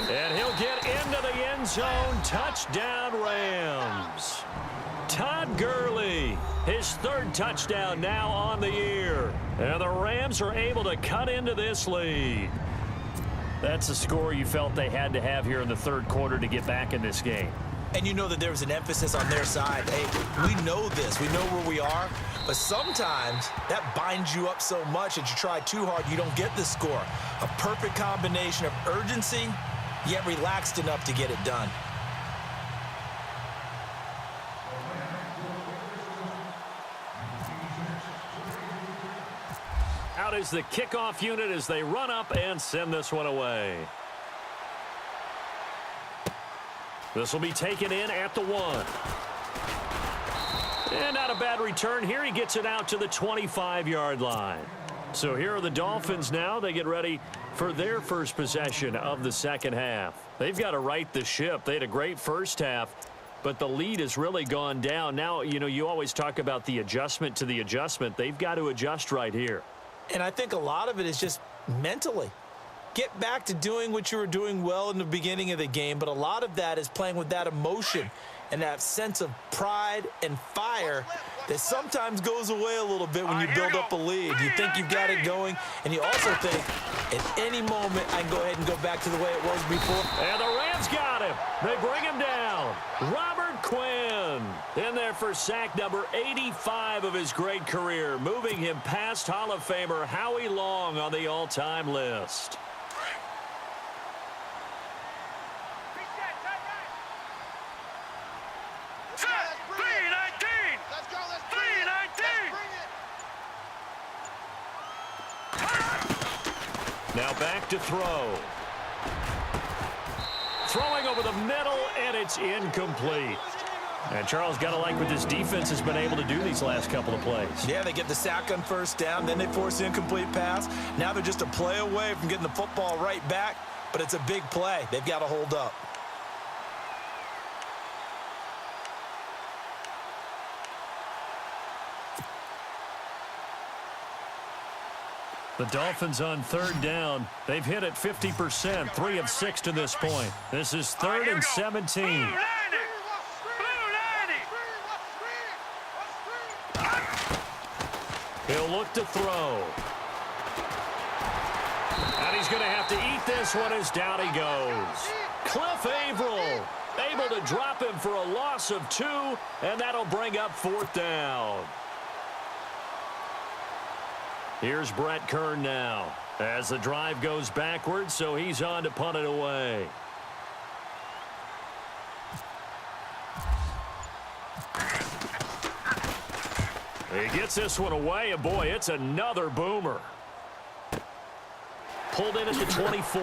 And he'll get into the end zone. Touchdown, Rams. Todd Gurley, his 3rd touchdown now on the year. And the Rams are able to cut into this lead. That's a score you felt they had to have here in the 3rd quarter to get back in this game. And you know that there was an emphasis on their side. Hey, we know this. We know where we are. But sometimes that binds you up so much that you try too hard, you don't get the score. A perfect combination of urgency, yet relaxed enough to get it done. Out is the kickoff unit as they run up and send this one away. This will be taken in at the 1. And not a bad return here. He gets it out to the 25-yard line. So here are the Dolphins now. They get ready for their first possession of the second half. They've got to right the ship. They had a great first half. but the lead has really gone down. Now, you always talk about the adjustment to the adjustment. They've got to adjust right here. And I think a lot of it is just mentally. Get back to doing what you were doing well in the beginning of the game, but a lot of that is playing with that emotion and that sense of pride and fire that sometimes goes away a little bit when you build up a lead. You think you've got it going, and you also think at any moment I can go ahead and go back to the way it was before. And the Rams got him. They bring him down. Robert Quinn in there for sack number 85 of his great career, moving him past Hall of Famer Howie Long on the all-time list. Now back to throw. Throwing over the middle, and it's incomplete. And Charles, got to like what this defense has been able to do these last couple of plays. Yeah, they get the sack on first down, then they force the incomplete pass. Now they're just a play away from getting the football right back, but it's a big play. They've got to hold up. The Dolphins on third down. They've hit it 50%, 3 of 6 to this point. This is 3rd and 17. He'll look to throw. And he's going to have to eat this one as down he goes. Cliff Averill able to drop him for a loss of 2, and that'll bring up 4th down. Here's Brett Kern now as the drive goes backwards, so he's on to punt it away. He gets this one away, and boy, it's another boomer. Pulled in at the 24.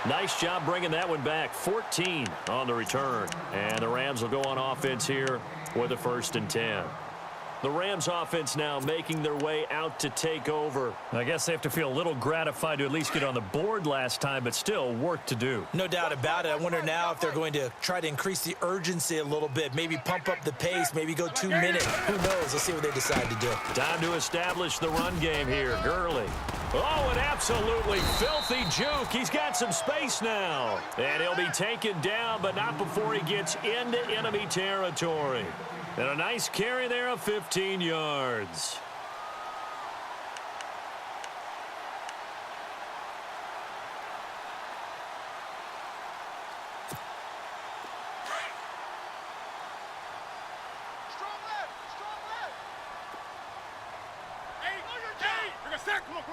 Nice job bringing that one back. 14 on the return. And the Rams will go on offense here with a 1st and 10. The Rams offense now making their way out to take over. I guess they have to feel a little gratified to at least get on the board last time, but still work to do. No doubt about it. I wonder now if they're going to try to increase the urgency a little bit, maybe pump up the pace, maybe go 2 minutes. Who knows? Let's see what they decide to do. Time to establish the run game here. Gurley. Oh, an absolutely filthy juke. He's got some space now. And he'll be taken down, but not before he gets into enemy territory. And a nice carry there of 15 yards. Strong left. Hey, we're gonna set. Come on.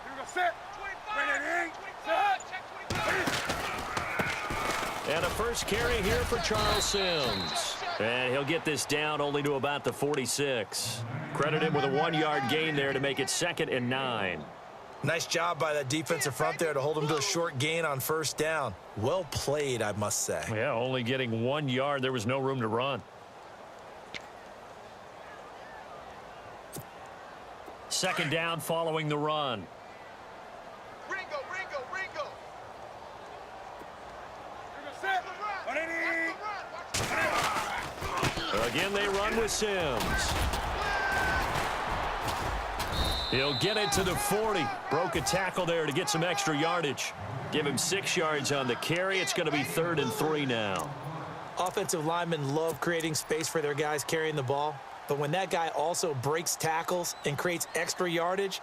We're gonna set. 25. And a first carry here for Charles Sims. And he'll get this down only to about the 46. Credit him with a 1-yard gain there to make it 2nd and 9. Nice job by that defensive front there to hold him to a short gain on first down. Well played, I must say. Yeah, only getting 1 yard. There was no room to run. Second down following the run. Ringo. Again, they run with Sims. He'll get it to the 40. Broke a tackle there to get some extra yardage. Give him 6 yards on the carry. It's going to be 3rd and 3 now. Offensive linemen love creating space for their guys carrying the ball. But when that guy also breaks tackles and creates extra yardage,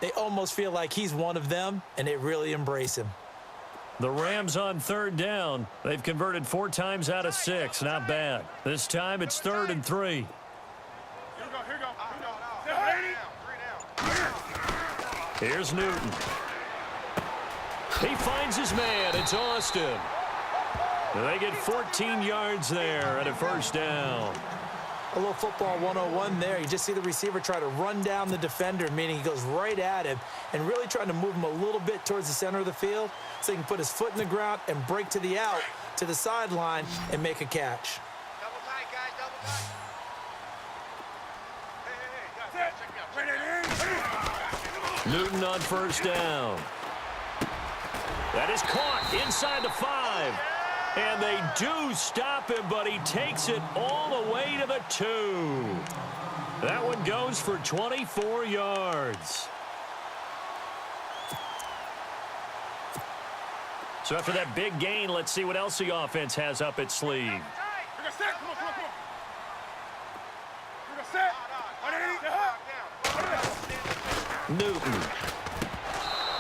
they almost feel like he's one of them, and they really embrace him. The Rams on 3rd down. They've converted 4 times out of 6. Not bad. This time it's 3rd and 3. Here we go. Here's Newton. He finds his man. It's Austin. They get 14 yards there at a first down. A little football 101 there. You just see the receiver try to run down the defender, meaning he goes right at him and really trying to move him a little bit towards the center of the field so he can put his foot in the ground and break to the out, to the sideline, and make a catch. Double tight, guys, double tight. Newton on first down. That is caught inside the 5. And they do stop him, but he takes it all the way to the 2. That one goes for 24 yards. So after that big gain, let's see what else the offense has up its sleeve. Newton.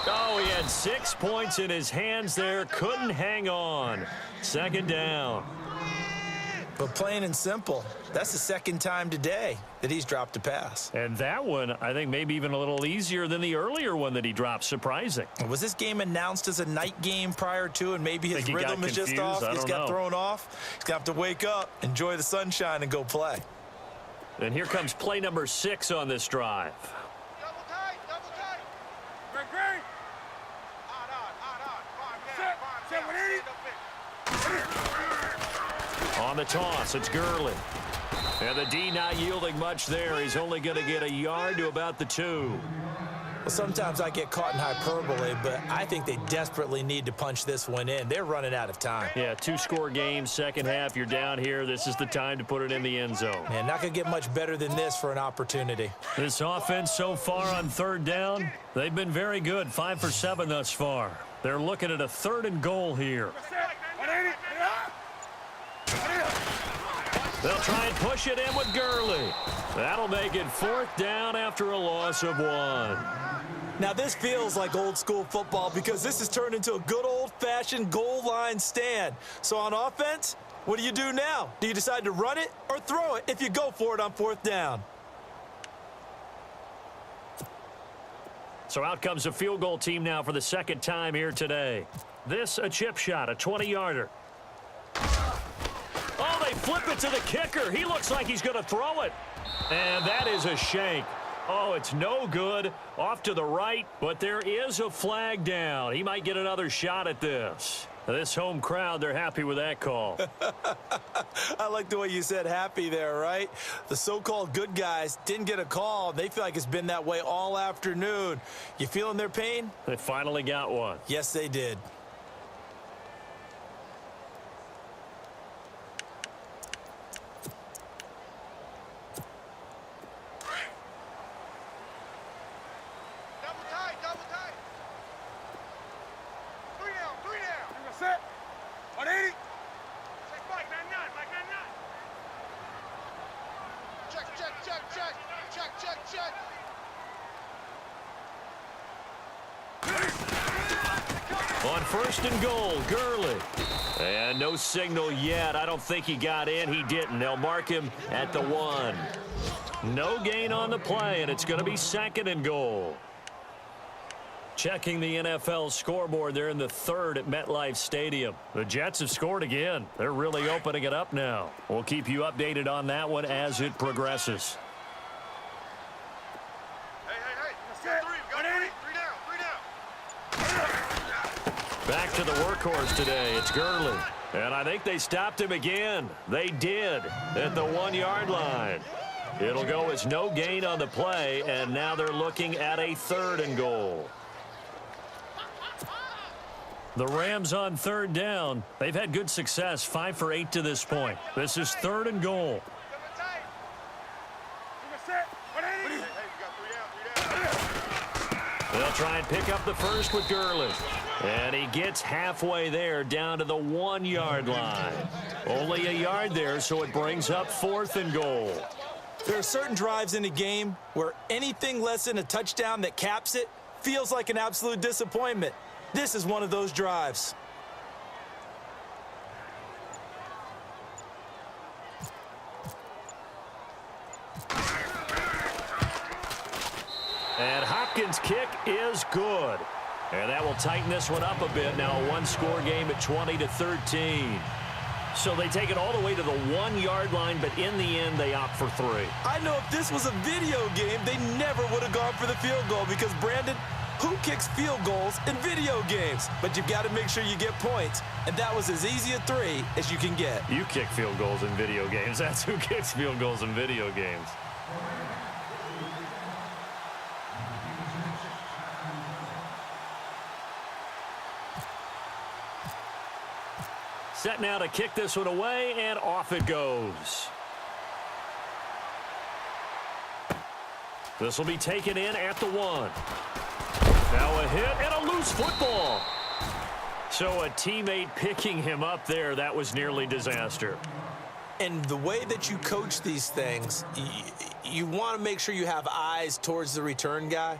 Oh, he had 6 points in his hands there. Couldn't hang on. Second down. But plain and simple, that's the second time today that he's dropped a pass. And that one, I think, maybe even a little easier than the earlier one that he dropped. Surprising. Was this game announced as a night game prior to, and maybe his rhythm is just off? He's got thrown off. He's going to have to wake up, enjoy the sunshine, and go play. And here comes play number 6 on this drive. Double tight, double tight. Great, great. On the toss, it's Gurley. And the D not yielding much there. He's only going to get a yard to about the 2. Well, sometimes I get caught in hyperbole, but I think they desperately need to punch this one in. They're running out of time. Yeah, 2-score game, second half. You're down here. This is the time to put it in the end zone. Man, not going to get much better than this for an opportunity. This offense so far on third down, they've been very good. 5 for 7 thus far. They're looking at a 3rd and goal here. They'll try and push it in with Gurley. That'll make it 4th down after a loss of 1. Now, this feels like old school football because this has turned into a good old-fashioned goal line stand. So on offense, what do you do now? Do you decide to run it or throw it if you go for it on 4th down? So out comes a field goal team now for the second time here today. This a chip shot, a 20-yarder. Oh, they flip it to the kicker. He looks like he's going to throw it. And that is a shank. Oh, it's no good. Off to the right, but there is a flag down. He might get another shot at this. This home crowd, they're happy with that call. I like the way you said happy there, right? The so-called good guys didn't get a call. They feel like it's been that way all afternoon. You feeling their pain? They finally got one. Yes, they did. Double tight, double tight. 3 down, 3 down. You gonna set? 180. Check Mike, 99, Mike, 99. Check, check, check, check. Check, check, check. On 1st and goal, Gurley. And no signal yet. I don't think he got in. He didn't. They'll mark him at the 1. No gain on the play, and it's going to be 2nd and goal. Checking the NFL scoreboard, they're in the 3rd at MetLife Stadium. The Jets have scored again. They're really opening it up now. We'll keep you updated on that one as it progresses. Hey, hey, hey. We got 3, we got 3. 3 down, 3 down. Back to the workhorse today. It's Gurley. And I think they stopped him again. They did at the 1-yard line. It'll go as no gain on the play, and now they're looking at a 3rd and goal. The Rams on 3rd down. They've had good success, 5 for 8 to this point. This is 3rd and goal. Double tight. You gonna set? 180. Hey, we got 3 down, 3 down. They'll try and pick up the first with Gurley. And he gets halfway there down to the 1-yard line. Only a yard there, so it brings up 4th and goal. There are certain drives in a game where anything less than a touchdown that caps it feels like an absolute disappointment. This is one of those drives. And Hopkins' kick is good. And that will tighten this one up a bit. Now a 1-score game at 20-13. So they take it all the way to the 1-yard line, but in the end, they opt for 3. I know if this was a video game, they never would have gone for the field goal because, Brandon, who kicks field goals in video games? But you've got to make sure you get points, and that was as easy a 3 as you can get. You kick field goals in video games. That's who kicks field goals in video games. Set now to kick this one away, and off it goes. This will be taken in at the 1. Now a hit and a loose football. So a teammate picking him up there, that was nearly disaster. And the way that you coach these things, you want to make sure you have eyes towards the return guy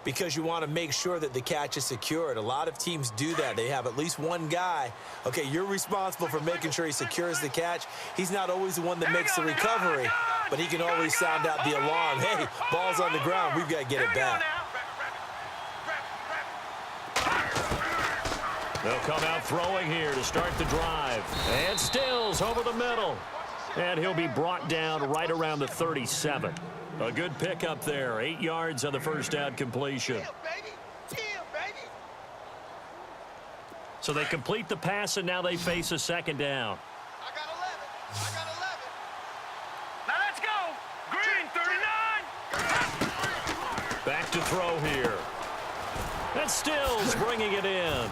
because you want to make sure that the catch is secured. A lot of teams do that. They have at least one guy. Okay, you're responsible for making sure he secures the catch. He's not always the one that makes the recovery, but he can always sound out the alarm. Hey, ball's on the ground. We've got to get it back. They'll come out throwing here to start the drive. And Stills over the middle. And he'll be brought down right around the 37. A good pickup there. 8 yards on the first down completion. So they complete the pass, and now they face a second down. I got 11. I got 11. Now let's go. Green, 39. Back to throw here. And Stills bringing it in.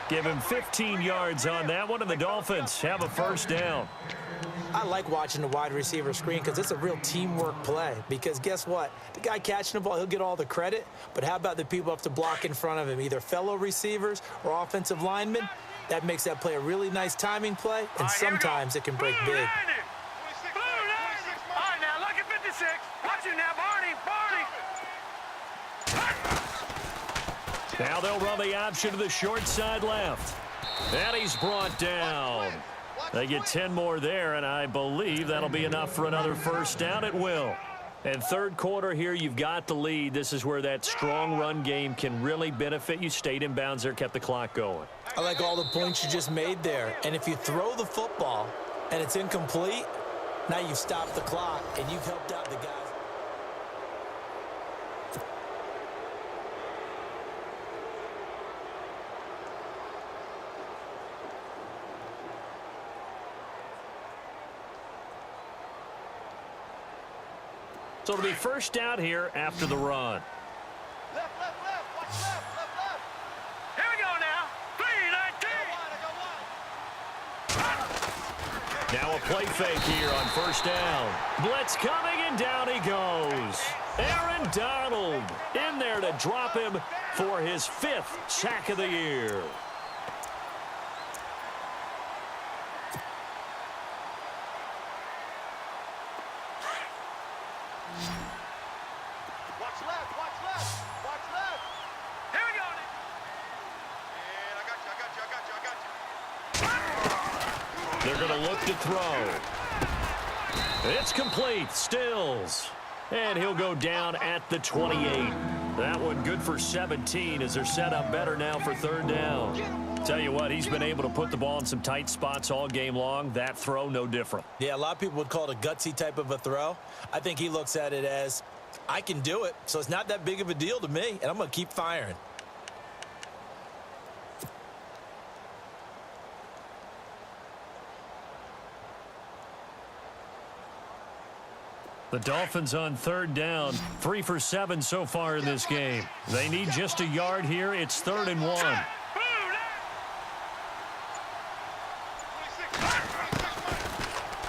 Give him 15 yards on that one, and the Dolphins have a first down. I like watching the wide receiver screen because it's a real teamwork play. Because guess what? The guy catching the ball, he'll get all the credit. But how about the people up to block in front of him, either fellow receivers or offensive linemen? That makes that play a really nice timing play, and sometimes it can break big. Blue 90. All right, now look at 56. Watch you now, Barney. Now they'll run the option to the short side left. And he's brought down. They get 10 more there, and I believe that'll be enough for another first down. It will. And third quarter here, you've got the lead. This is where that strong run game can really benefit you. Stayed in bounds there, kept the clock going. I like all the points you just made there. And if you throw the football and it's incomplete, now you've stopped the clock and you've helped out the guys. So it'll be first down here after the run. Left. Watch left. Here we go now. 3-19. Now a play fake here on first down. Blitz coming, and down he goes. Aaron Donald in there to drop him for his 5th sack of the year. Watch left. Here we go. And I got you. They're going to look to throw. It's complete. Stills. And he'll go down at the 28. That one good for 17 as they're set up better now for third down. Tell you what, he's been able to put the ball in some tight spots all game long. That throw, no different. Yeah, a lot of people would call it a gutsy type of a throw. I think he looks at it as, I can do it, so it's not that big of a deal to me, and I'm going to keep firing. The Dolphins on third down, 3 for 7 so far in this game. They need just a yard here. It's 3rd and 1.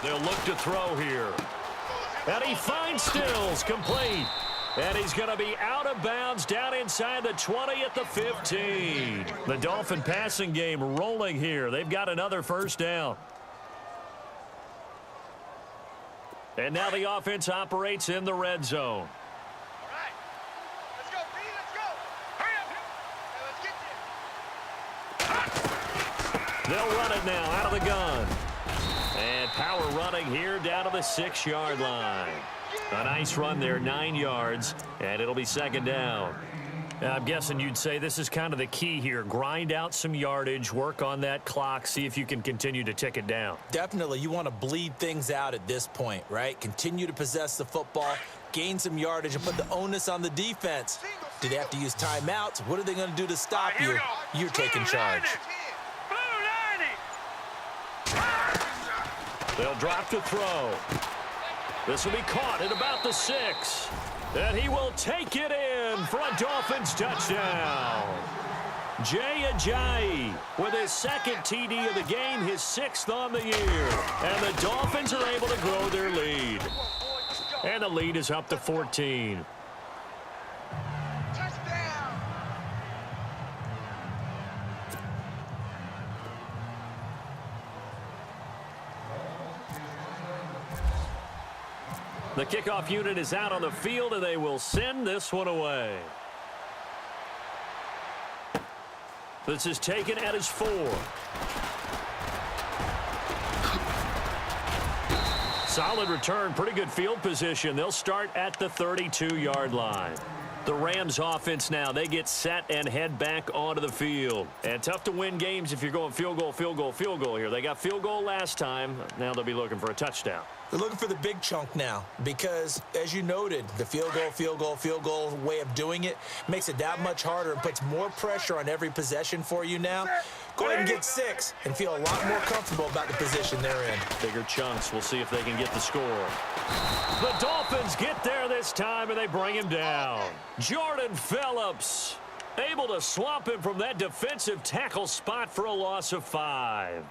They'll look to throw here. And he finds Stills, complete. And he's going to be out of bounds down inside the 20 at the 15. The Dolphin passing game rolling here. They've got another first down. And now the offense operates in the red zone. All right. Let's go, B. Let's go. Hurry up. Let's get you. They'll run it now out of the gun. And power running here down to the 6-yard line. A nice run there, 9 yards, and it'll be second down. I'm guessing you'd say this is kind of the key here. Grind out some yardage, work on that clock, see if you can continue to tick it down. Definitely, you want to bleed things out at this point, right? Continue to possess the football, gain some yardage, and put the onus on the defense. Do they have to use timeouts? What are they going to do to stop you? You're taking charge. Blue 90. They'll drop to throw. This will be caught at about the 6. And he will take it in for a Dolphins touchdown. Jay Ajayi with his second TD of the game, his 6th on the year. And the Dolphins are able to grow their lead. And the lead is up to 14. Touchdown! The kickoff unit is out on the field, and they will send this one away. This is taken at his 4. Solid return, pretty good field position. They'll start at the 32-yard line. The Rams offense now, they get set and head back onto the field. And tough to win games if you're going field goal, field goal, field goal here. They got field goal last time. Now they'll be looking for a touchdown. They're looking for the big chunk now because, as you noted, the field goal way of doing it makes it that much harder and puts more pressure on every possession for you now. Go ahead and get 6 and feel a lot more comfortable about the position they're in. Bigger chunks. We'll see if they can get the score. The Dolphins get there this time, and they bring him down. Jordan Phillips able to swamp him from that defensive tackle spot for a loss of 5.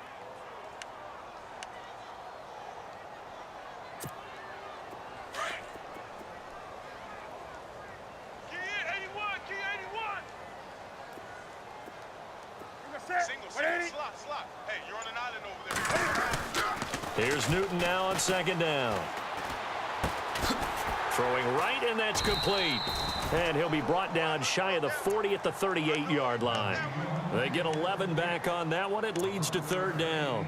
Slot. Hey, you're on an island over there. Here's Newton now on 2nd down. Throwing right, and that's complete. And he'll be brought down shy of the 40 at the 38-yard line. They get 11 back on that one. It leads to 3rd down.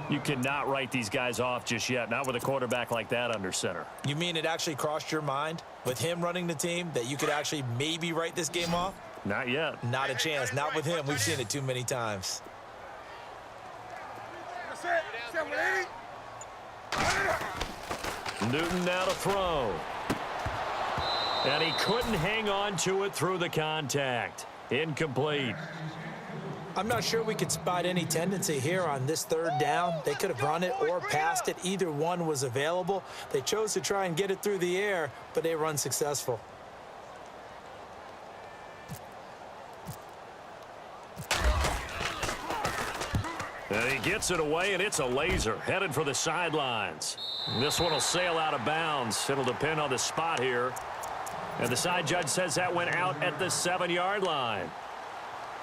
You cannot write these guys off just yet, not with a quarterback like that under center. You mean it actually crossed your mind with him running the team that you could actually maybe write this game off? Not yet. Not a chance. Not with him. We've seen it too many times. Newton now to throw. And he couldn't hang on to it through the contact. Incomplete. I'm not sure we could spot any tendency here on this 3rd down. They could have run it or passed it. Either one was available. They chose to try and get it through the air, but they run successful. And he gets it away, and it's a laser headed for the sidelines. This one will sail out of bounds. It'll depend on the spot here. And the side judge says that went out at the 7-yard line.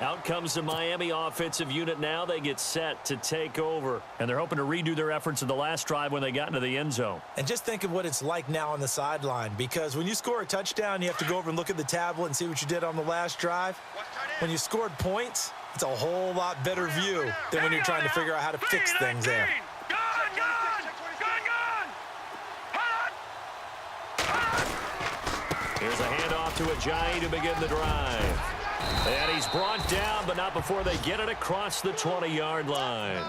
Out comes the Miami offensive unit now. They get set to take over. And they're hoping to redo their efforts in the last drive when they got into the end zone. And just think of what it's like now on the sideline, because when you score a touchdown, you have to go over and look at the tablet and see what you did on the last drive. When you scored points, it's a whole lot better view than when you're trying to figure out how to fix things there. Here's a handoff to Ajayi to begin the drive. And he's brought down, but not before they get it across the 20-yard line.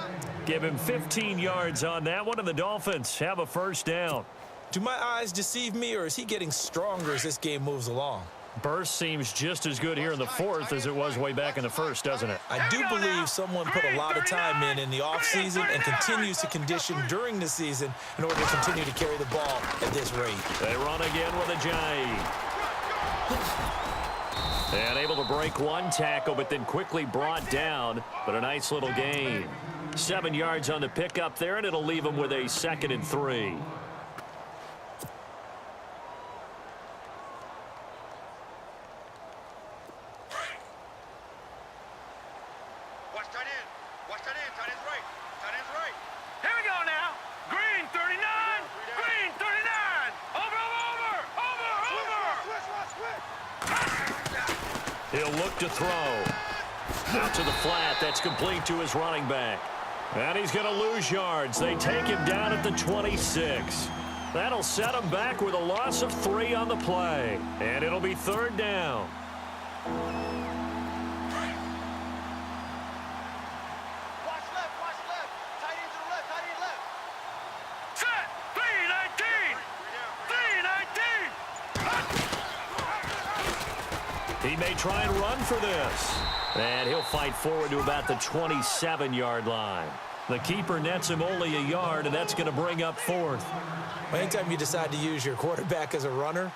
Give him 15 yards on that one, and the Dolphins have a 1st down. Do my eyes deceive me, or is he getting stronger as this game moves along? Burst seems just as good here in the 4th as it was way back in the 1st, doesn't it? I do believe someone put a lot of time in the offseason and continues to condition during the season in order to continue to carry the ball at this rate. They run again with Ajayi. And able to break one tackle, but then quickly brought down. But a nice little gain. 7 yards on the pickup there, and it'll leave them with a 2nd and 3. Watch that in. Tight end's right. Tight end's right. Here we go now. Green 39. Green 39. Over. He'll look to throw. Out to the flat. That's complete to his running back. And he's going to lose yards. They take him down at the 26. That'll set him back with a loss of 3 on the play. And it'll be 3rd down. Watch left. Tight end to the left, tight end left. Set. 319. 319. He may try and run for this. And he'll fight forward to about the 27-yard line. The keeper nets him only a yard, and that's going to bring up 4th. Anytime you decide to use your quarterback as a runner,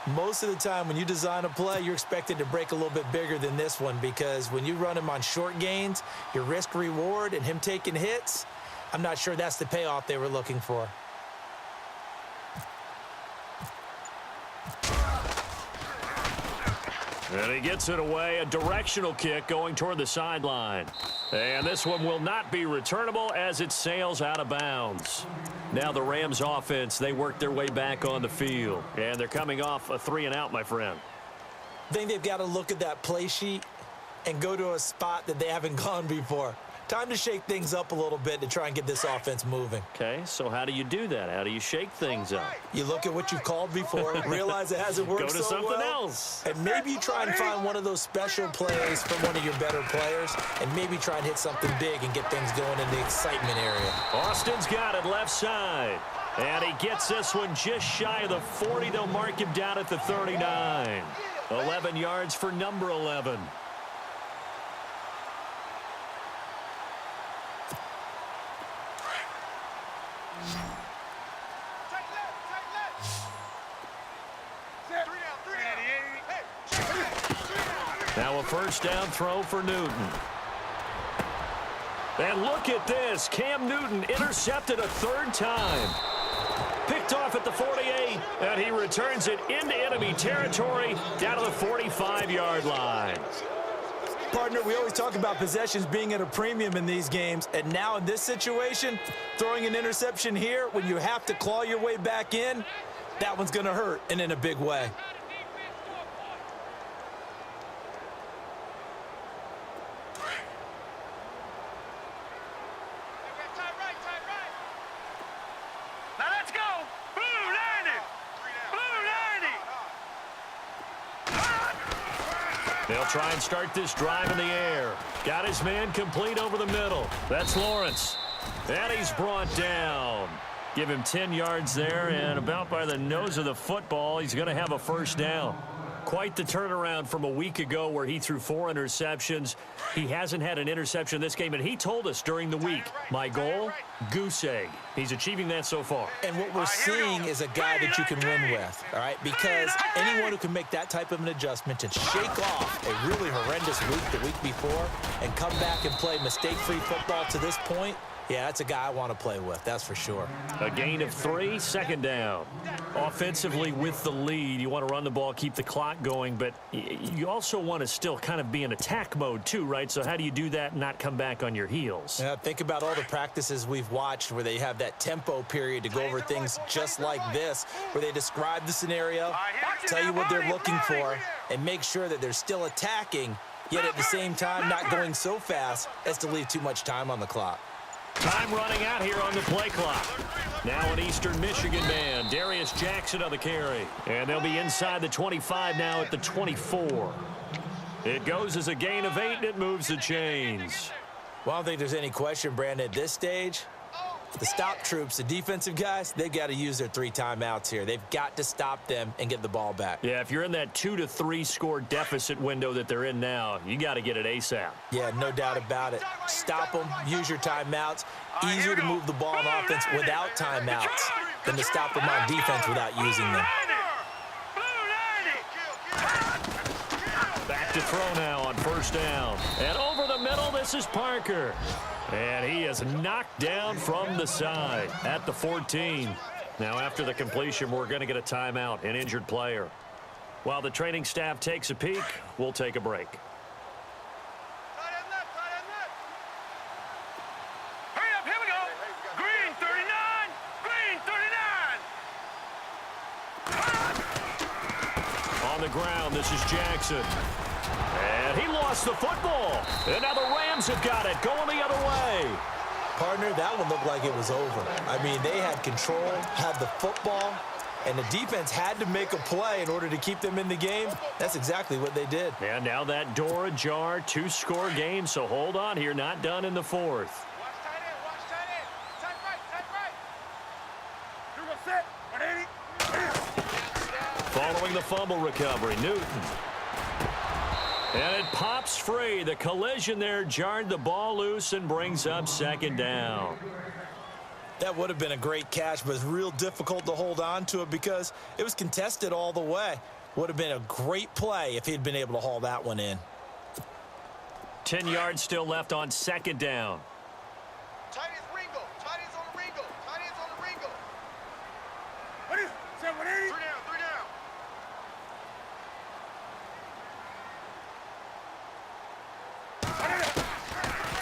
Most of the time when you design a play, you're expected to break a little bit bigger than this one because when you run him on short gains, your risk-reward and him taking hits, I'm not sure that's the payoff they were looking for. And he gets it away, a directional kick going toward the sideline. And this one will not be returnable as it sails out of bounds. Now the Rams offense, they work their way back on the field. And they're coming off a 3-and-out, my friend. I think they've got to look at that play sheet and go to a spot that they haven't gone before. Time to shake things up a little bit to try and get this offense moving. Okay, so how do you do that? How do you shake things up? You look at what you've called before, realize it hasn't worked so well. Go to something else. And maybe you try and find one of those special plays from one of your better players, and maybe try and hit something big and get things going in the excitement area. Austin's got it left side. And he gets this one just shy of the 40. They'll mark him down at the 39. 11 yards for number 11. Now a first down throw for Newton. And look at this. Cam Newton intercepted a third time. Picked off at the 48, and he returns it into enemy territory down to the 45-yard line. Partner, we always talk about possessions being at a premium in these games, and now in this situation, throwing an interception here when you have to claw your way back in, that one's going to hurt, and in a big way. Now let's go. Blue 90. Blue 90. They'll try and start this drive in the air. Got his man complete over the middle. That's Lawrence. And he's brought down. Give him 10 yards there, and about by the nose of the football, he's going to have a first down. Quite the turnaround from a week ago where he threw 4 interceptions. He hasn't had an interception this game, and he told us during the week, my goal, goose egg. He's achieving that so far. And what we're seeing is a guy that you can win with, all right? Because anyone who can make that type of an adjustment and shake off a really horrendous week the week before and come back and play mistake-free football to this point, yeah, that's a guy I want to play with, that's for sure. A gain of 3, second down. Offensively with the lead, you want to run the ball, keep the clock going, but you also want to still kind of be in attack mode too, right? So how do you do that and not come back on your heels? Yeah, think about all the practices we've watched where they have that tempo period to go over things just like this, where they describe the scenario, tell you what they're looking for, and make sure that they're still attacking, yet at the same time not going so fast as to leave too much time on the clock. Time running out here on the play clock. Now an Eastern Michigan man, Darius Jackson on the carry. And they'll be inside the 25 now at the 24. It goes as a gain of 8, and it moves the chains. Well, I don't think there's any question, Brandon, at this stage, the stop troops, the defensive guys, they've got to use their 3 timeouts here. They've got to stop them and get the ball back. Yeah, if you're in that 2 to 3 score deficit window that they're in now, you got to get it ASAP. Yeah, no doubt about it. Stop them, use your timeouts. Easier to move the ball on offense without timeouts than to stop them on defense without using them. Back to throw now on first down. And over the middle, this is Parker. And he is knocked down from the side at the 14. Now after the completion, we're going to get a timeout, an injured player. While the training staff takes a peek, we'll take a break. Hurry up, here we go. Green 39. Green 39. On the ground, this is Jackson. And he lost the football. And now the Rams have got it, going the other way. Partner, that one looked like it was over. I mean, they had control, had the football, and the defense had to make a play in order to keep them in the game. That's exactly what they did. And now that door ajar, 2-score game, so hold on here, not done in the 4th. Watch tight end, watch tight end. Tight right. You're going to set. 180. Following the fumble recovery, Newton. And it pops free. The collision there jarred the ball loose and brings up second down. That would have been a great catch, but it's real difficult to hold on to it because it was contested all the way. Would have been a great play if he'd been able to haul that one in. 10 yards still left on second down. Tight ends Ringo. Tight ends on the Ringo. Tight ends on the Ringo. What is it? 780? Three down, three down.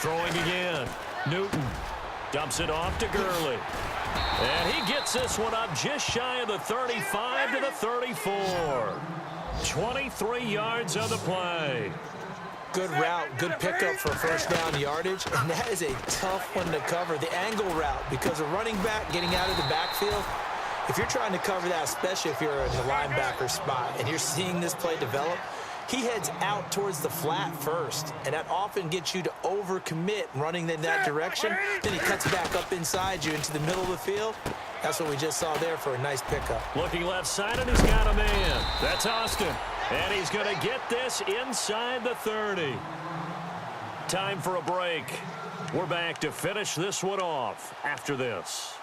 Throwing again. Newton dumps it off to Gurley. And he gets this one up just shy of the 35 to the 34. 23 yards on the play. Good route, good pickup for first down yardage, and that is a tough one to cover. The angle route, because a running back getting out of the backfield, if you're trying to cover that, especially if you're in the linebacker spot and you're seeing this play develop, he heads out towards the flat first, and that often gets you to overcommit running in that direction. Then he cuts back up inside you into the middle of the field. That's what we just saw there for a nice pickup. Looking left side, and he's got a man. That's Austin. And he's going to get this inside the 30. Time for a break. We're back to finish this one off after this.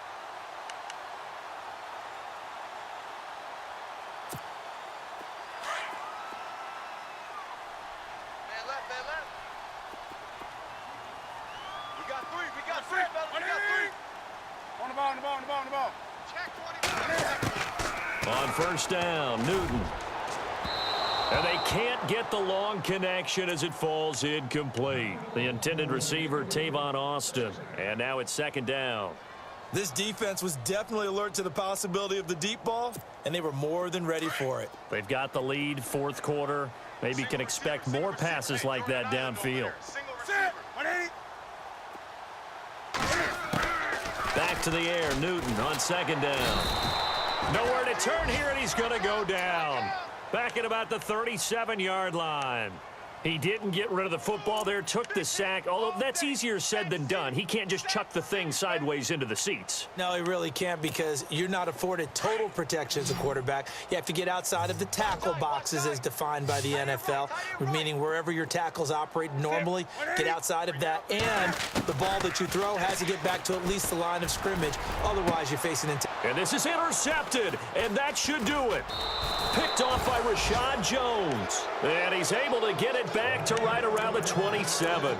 Man left, man left. We got three, we got three, fellas, we got three. On the ball, on the ball, on the ball, on the ball. Check 20. On first down, Newton. And they can't get the long connection as it falls incomplete. The intended receiver, Tavon Austin. And now it's second down. This defense was definitely alert to the possibility of the deep ball, and they were more than ready for it. They've got the lead, fourth quarter. Maybe can expect more passes like that downfield. Set. 180. Back to the air, Newton on second down. Nowhere to turn here, and he's going to go down. Back at about the 37-yard line. He didn't get rid of the football there, took the sack, although that's easier said than done. He can't just chuck the thing sideways into the seats. No, he really can't, because you're not afforded total protection as a quarterback. You have to get outside of the tackle boxes as defined by the NFL, meaning wherever your tackles operate normally, get outside of that, and the ball that you throw has to get back to at least the line of scrimmage. Otherwise, you're facing into... And this is intercepted, and that should do it. Picked off by Rashad Jones. And he's able to get it back to right around the 27.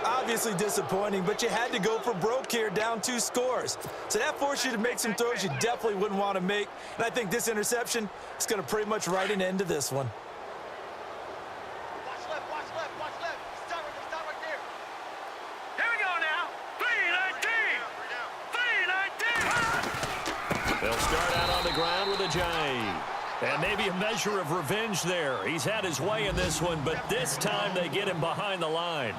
Obviously disappointing, but you had to go for broke here, down 2 scores. So that forced you to make some throws you definitely wouldn't want to make. And I think this interception is going to pretty much write an end to this one. Watch left, watch left, watch left. Stop right there. Here we go now. 319. 319. They'll start out on the ground with a J. And maybe a measure of revenge there. He's had his way in this one, but this time they get him behind the line.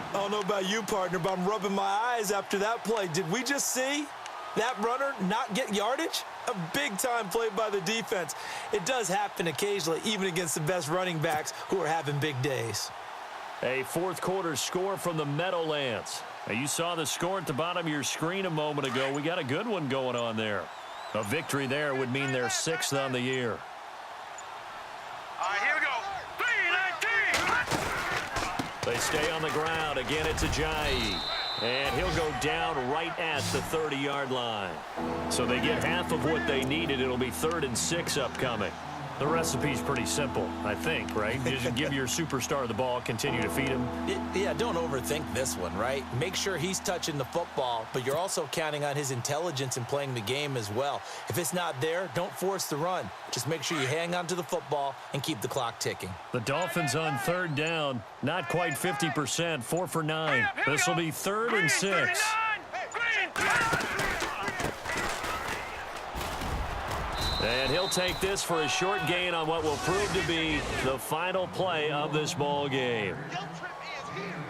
I don't know about you, partner, but I'm rubbing my eyes after that play. Did we just see that runner not get yardage? A big-time play by the defense. It does happen occasionally, even against the best running backs who are having big days. A fourth-quarter score from the Meadowlands. Now, you saw the score at the bottom of your screen a moment ago. We got a good one going on there. A victory there would mean they're 6th on the year. All right, here we go. 319. They stay on the ground. Again, it's Ajayi. And he'll go down right at the 30-yard line. So they get half of what they needed. It'll be 3rd and 6 upcoming. The recipe's pretty simple, I think, right? Just give your superstar the ball, continue to feed him. Yeah, don't overthink this one, right? Make sure he's touching the football, but you're also counting on his intelligence in playing the game as well. If it's not there, don't force the run. Just make sure you hang on to the football and keep the clock ticking. The Dolphins on 3rd down, not quite 50%, 4 for 9. This will be 3rd and 6. And he'll take this for a short gain on what will prove to be the final play of this ball game.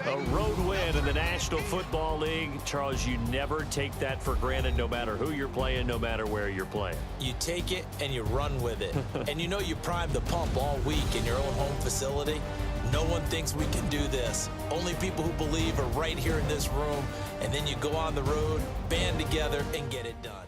A road win in the National Football League. Charles, you never take that for granted, no matter who you're playing, no matter where you're playing. You take it and you run with it. And you know you primed the pump all week in your own home facility. No one thinks we can do this. Only people who believe are right here in this room. And then you go on the road, band together, and get it done.